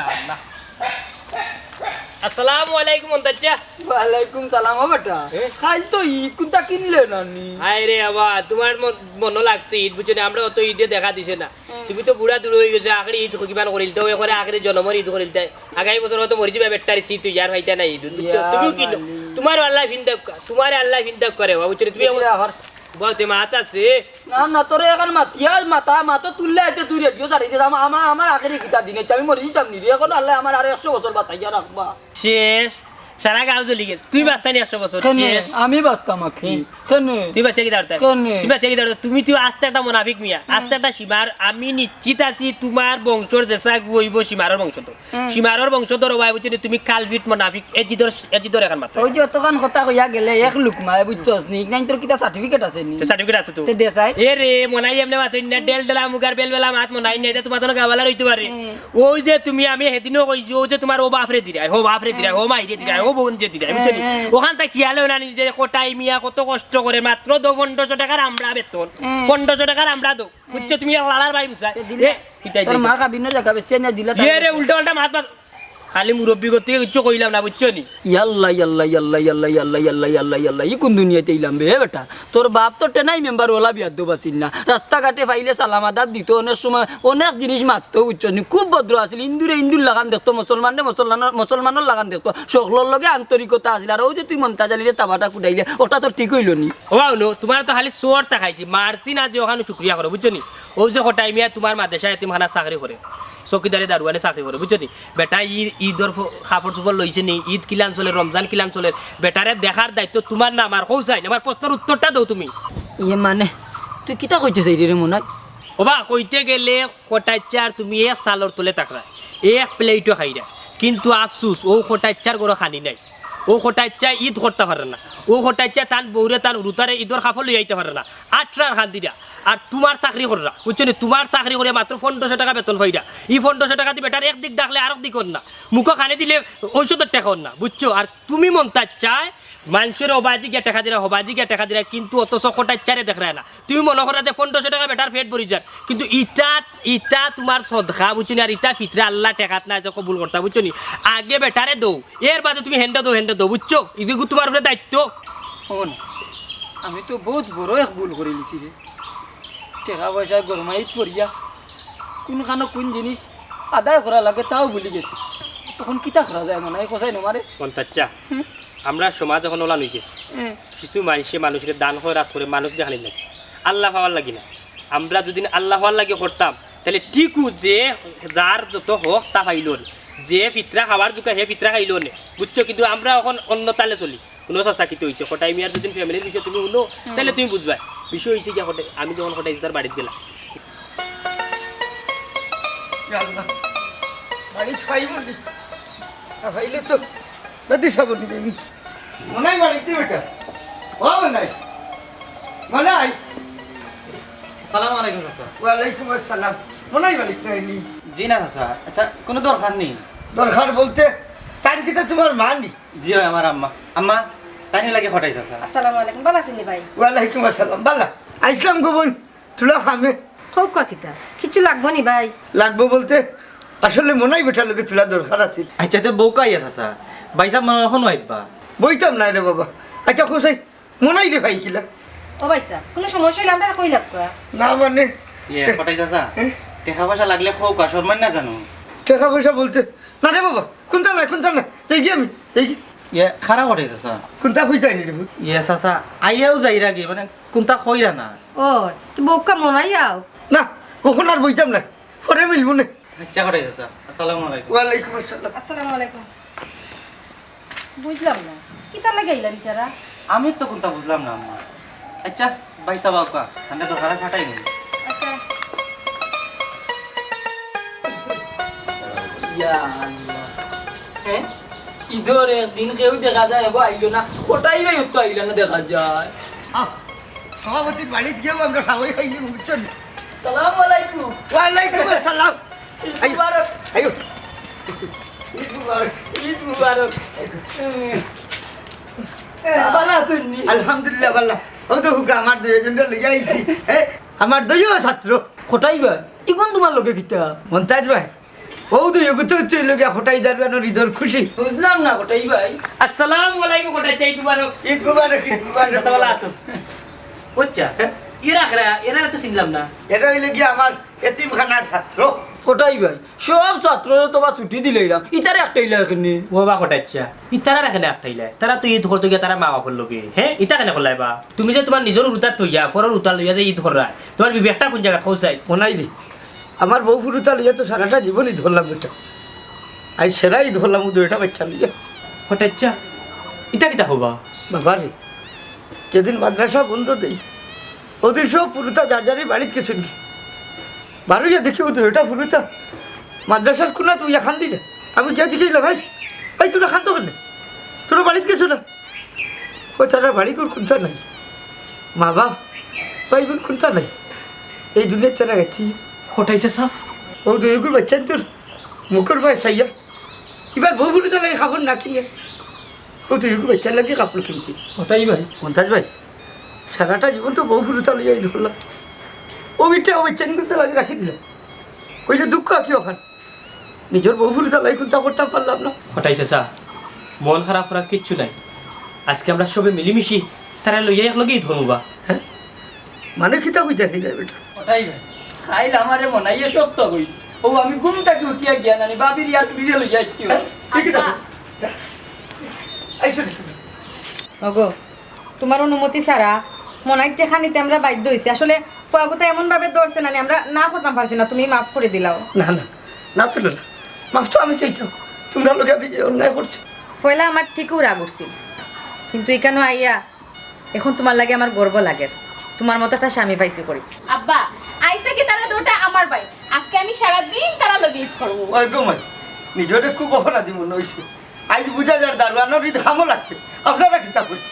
আসসালামু আলাইকুম মন্তাজা। ওয়ালাইকুম সালাম ও বেটা খাইল তো ঈদ কুতা কিনলে নানি? আয় রে বাবা তোমার মনে লাগছে ঈদ বুঝছো না আমরা অত ঈদে দেখা দিছে না তুমি তো বুড়া দূর হয়ে গেছে আখরি ঈদ কিমান করিল তো এবারে আখরি জন্মের ঈদ করিল তাই আগামী বছর হয়তো মরি যাবে বেটারি সি তুই ইয়ার হইতা না ঈদ বুঝছো তুমি কি তোমার আল্লাহ ভিন্দা করে বুঝছো তুমি বহুত মাত আছে না না তোরে এখন মাতিয়া মাথা তুললে আইতে তুই রেডিও চালাই দিস আমার আখেরি গীতা দিনে আমি মরি যাম নি এখন আল্লাহ আমার আর 100 বছর বাঁচাইয়া রাখবা। শেষ সারা গাঁও জ্বলি গেছে তুই বাঁচতা নি 100 বছর কেনে শেষ আমি বাঁচতাম আখি কেনে তুই বাঁচে কি দাঁড়াতে কেনে? তুই বাঁচে কি দাঁড়াতে তুমি তুই আস্তে একটা মুনাফিক মিয়া আস্তে একটা সীমার আমি নিশ্চিত আছি তোমার বংশর যেসা হইব সীমারের বংশধর সীমারের বংশধর হওয়া বুঝছি তুমি কালভিট মুনাফিক এজিদর এখন মাত্র ওই যে অতখান কথা কইয়া গেলে এক লুকমায় বুঝছস নি নাই তোর কিটা সার্টিফিকেট আছে নি সার্টিফিকেট আছে তো তে দেখাই এ রে মনাই এমনি মাথা না ডেল ডেলা মুগার বেল বেলা মাত মনাই নাই তোমার তো গাওয়ালা রইতে পারে ওই যে তুমি আমি সেদিনও কইছি ও যে তোমার ও বাপরে দিরাই হো বাপরে দিরাই হো মাইরে দিরাই হো বোন যে দিরাই বুঝছেন ওখান থেকে কি হলো না যে কোটাই মিয়া কত কষ্ট করে মাত্র 1500 টাকার আমরা বেতন 1500 টাকার আমরা দো বুঝছো তুমি লালার ভাই বুঝা এ কিটাই তোর মার খাবি না জায়গা বেচে না দিলা এ রে উল্টা উল্টা মাত খালি মুরব্বি করতে কিচ্ছু কইলাম না বুঝছো নি ইয়াল্লা ইয়াল্লা ইয়াল্লা ইয়াল্লা ইয়াল্লা ইয়াল্লা ইয়াল্লা ইয়াল্লা ই কোন দুনিয়াতে ইলাম বে বেটা তোর বাপ তো টেনাই মেম্বার ওলা বিয়ার দো বাসিল না রাস্তাঘাটে পাইলে সালাম আদাব দিত অনেক সময় অনেক জিনিস মারতো বুঝছো নি খুব ভদ্র আছিল ইন্দুর লাগান দেখতো মুসলমানের লাগান দেখতো সকলের লগে আন্তরিকতা আছিল আর ওই যে তুই মন্তাজ আলিরে তাবাটা কুটাইলে ওটা তোর ঠিক হইল নি ও আউলো তোমার তো খালি সোর তাকাইছি মারতি না যে ওখানে শুকরিয়া করো বুঝছো নি ও যে কোটাই মিয়া তোমার মাদ্রাসা এতিমখানা চাকরি করে চকিদারে দারোয়ানে চাকরি করে বুঝছো নি বেটা ঈদর কাপড় চোপড় লইছে নি ঈদ কিলান চলে রমজান কিলান চলে বেটারে দেখার দায়িত্ব তোমার না আমার কৌসাই আমার প্রশ্নের উত্তরটা দাও তুমি ইয়ে মানে তুই কিতা কইতেছ রে মনাই ওবা কইতে গেলে কোটাইচার তুমি এক সালর তোলে তাকরা এক প্লেটও খাইরা কিন্তু আফসুস ও কোটাইচার গরো খানি নাই ও কোটাইচা ঈদ করতে পারে না ও কোটাইচা তান বৌরে তান রুতারে ঈদর কাপড় লই আইতে পারে না 8টার খান্দিরা আর তোমার চাকরি কররা বুঝছো নি তোমার চাকরি করে মাত্র 1500 টাকা বেতন পাইরা এই 1500 টাকা দিয়ে বেটার একদিক ডাকলে আরেক দিক না মুখো খানে দিলে ঔষধের টাকা না বুঝছো আর তুমি মন্তাজ চায় মানুষের অবাধি গিয়ে টাকা দিরা হবাধি গিয়ে টাকা দিরা কিন্তু অত কোটাইচারে দেখ না তুমি মনে করো যে 1500 টাকা বেটার পেট ভরি যার কিন্তু ইটা তোমার সদকা বুঝছো নি আর ইটা ফিতরা আল্লাহ টেকাত না যে কবুল করতা বুঝছো নি আগে বেটারে দৌ এর বাদে তুমি হেন্ডা দো বুঝছো এদিকে তোমার উপরে দায়িত্ব শোন আমি তো বহুত বড় এক ভুল করে লিছি রে টাকা পয়সা গরমাইত পড়িয়া কোন জিনিস আদায় করা লাগে তাও ভুলি গেছি তখন কিতা করা যায় মনে হয় কোথায় নমারে মন্তাচ্চা আমরা সমাজ যখন ওলা নই গেছি কিছু মানুষকে দান করে রাত করে মানুষ দেখানি লাগে আল্লাহ পাওয়ার লাগি না আমরা যদি আল্লাহ পাওয়ার লাগে করতাম তাহলে ঠিকও যে যার যত হোক তা পাইল যে পিত্রা খাবার জোকা হে পিত্রা খাইল নে বুঝছো কিন্তু আমরা এখন অন্য তালে চলি কোনো চাকিতে হয়েছে কোটাই মিয়ার যদি ফ্যামিলির বিষয় তুমি শুনো তাহলে তুমি বুঝবা বিষয় হয়েছে কি কোটাই আমি যখন কোটাই স্যার বাড়িতে গেলাম বাড়ি খাইব খাইলে তো নদী সাবনি দেবি মনাই বাড়িতে বেটা ও মনাই আসসালামু আলাইকুম চাচা ওয়ালাইকুম আসসালাম মনাই বাড়িতে আইনি জি না চাচা আচ্ছা কোনো দরকার নেই দরকার বলতে টাইম কিতা তোমার মা নি জি হয় আমার আম্মা তাই লাগে খটাই চাচা আসসালামু আলাইকুম ভালো আছেন ভাই ওয়ালাইকুম আসসালাম বালা আইসলাম গোবন তুলা খামে হোক কিতা কিছু লাগবো নি ভাই লাগবো বলতে আসলে মনাই বেটার লোকে তুলা দরকার আছে আচ্ছা তো বউ কাই আছে চাচা বাইসা মনে এখন আইবা বইতাম নাই রে বাবা আচ্ছা খুশাই মনাই রে ভাই কিলা ও ভাইসা কোনো সমস্যা হলে আমরা কই লাগবা না মানে ইয়ে খটাই চাচা টাকা পয়সা লাগলে খোক সম্মান না জানো টাকা পয়সা বলতে না রে বাবা কোনটা না দেখি আমি দেখি ইয়ে খারাপ খটাই চাচা কোনটা হয়ে যায়নি রে ইয়ে চাচা আইয়াও যাইরা কি মানে কোনটা কইরা না ও তো বউকা মনাই আও না কখন আর বইতাম না পরে মিলবো না আচ্ছা খটাই চাচা আসসালামু আলাইকুম ওয়ালাইকুম আসসালাম আসসালামু আলাইকুম বুঝলাম না কিতা লাগে আইলা বিচারা আমি তো কোনটা বুঝলাম না আম্মা আচ্ছা বাইসা বাবা ঠান্ডা তো খারাপ ফাটাই নি আচ্ছা ইয়া আল্লাহ হ্যাঁ ইধর একদিন কেউ দেখা যায় এগো আইলো না কোটাই ভাই তো আইলো না দেখা যায় সভাপতির বাড়িতে গিয়েও আমরা সবাই খাইলি বুঝছেন আসসালামু আলাইকুম ওয়ালাইকুম আসসালাম ঈদ মুবারক আয়ো ঈদ মুবারক ঈদ মুবারক ভালো আছেন নি আলহামদুলিল্লাহ ভালো ও তো হুকা আমার দুইজনটা লইয়া আইছি হ্যাঁ আমার দুইও ছাত্র কোটাই ভাই ইগন তোমার লগে কিতা মন্তাজ ভাই ও দুই গুতো চই লগে হটাই দারবানোর ঈদের খুশি বুঝলাম না কোটাই ভাই আসসালামু আলাইকুম কোটাই চাই তোমার ঈদ মুবারক ঈদ মুবারক ভালো আছো বুঝছা এরা তো চিনলাম না এটা হইলে কি আমার এতিমখানার ছাত্র কোটাই ভাই সব ছাত্র তোমার ছুটি দিলাম ইতারে একটা ইলা এখানে ও বা কোটাইচ্ছা ইতারা রাখে না একটাইলে তারা তো ঈদ করতে গিয়ে তারা মা বাপর লগে হ্যাঁ ইতা কেন করলাই বা তুমি যে তোমার নিজের উতার থইয়া পরের উতার লইয়া যে ঈদ করা তোমার বিবেকটা কোন জায়গা খোঁজাই মনাই রে আমার বউ ফুরুতা লইয়া তো সারাটা জীবন ঈদ ধরলাম এটা আজ সেরা ঈদ ধরলাম দুইটা বাচ্চা লইয়া কোটাইচ্ছা ইটা কিতা হবা বাবা রে যেদিন মাদ্রাসা বন্ধ দেই ওদের সব পুরুতা যার যারই বাড়িতে কিছু নি বারুইয়া দেখি ওদের ওটা পুরুতা মাদ্রাসার কোনা তুই এখান দিলে আমি গিয়ে জিজ্ঞেস ভাই ভাই তোরা খান তো কেন তোরা বাড়িতে গেছো না ওই তারা বাড়ি কোন কোনটা নাই মা বাপ ভাই বোন কোনটা নাই এই দুনিয়া তারা গেছি হটাইছে সাহ ও দুইগুর বাচ্চান তোর মুখর ভাই সাইয়া এবার বউ পুরুতা লাগে কাপড় না কিনে ও দুইগুর বাচ্চার লাগে কাপড় কিনছি হটাই ভাই মন্তাজ ভাই সারাটা জীবন তো বউ ফুলুতা লইয়াই ধরলাম ও বিটা ওই চেন করতে লাগে রাখি দিলাম ওই যে দুঃখ কি ওখানে নিজের বউ ফুলুতা লাই কোনটা করতে পারলাম না হটাইছে সাহ মন খারাপ করার কিচ্ছু নাই আজকে আমরা সবে মিলিমিশি তারা লইয়া একলগেই ধরবা হ্যাঁ মানে খিতা হইতেছি না বেটা হটাই ভাই খাইল আমারে মনাইয়ে শক্ত কইছি ও আমি ঘুম থেকে উঠিয়া গিয়া নানি বাবির ইয়া টুরিয়ে লইয়া যাচ্ছি ঠিকই দেখো আইসো ওগো তোমার অনুমতি ছাড়া মনাই টেকা নিতে আমরা বাধ্য হয়েছি আসলে ফয়াগুতা এমনভাবে ধরছে না আমরা না করতাম পারছি না তুমি মাফ করে দিলাও না না না তুলো না মাফ তো আমি চাইতাম তোমরা লোকে আপনি যে অন্যায় করছে পয়লা আমার ঠিকও রাগ উঠছিল কিন্তু এখানে আইয়া এখন তোমার লাগে আমার গর্ব লাগে তোমার মতো একটা স্বামী পাইছি করি আব্বা আইসা কি তারা দুটা আমার ভাই আজকে আমি সারা দিন তারা লগে ঈদ করবো ওই গোমাই নিজরে খুব অপরাধী মনে হয়েছে আজ বুঝা যার দারোয়ানোর ঈদ খামো লাগছে আপনারা কিতা করি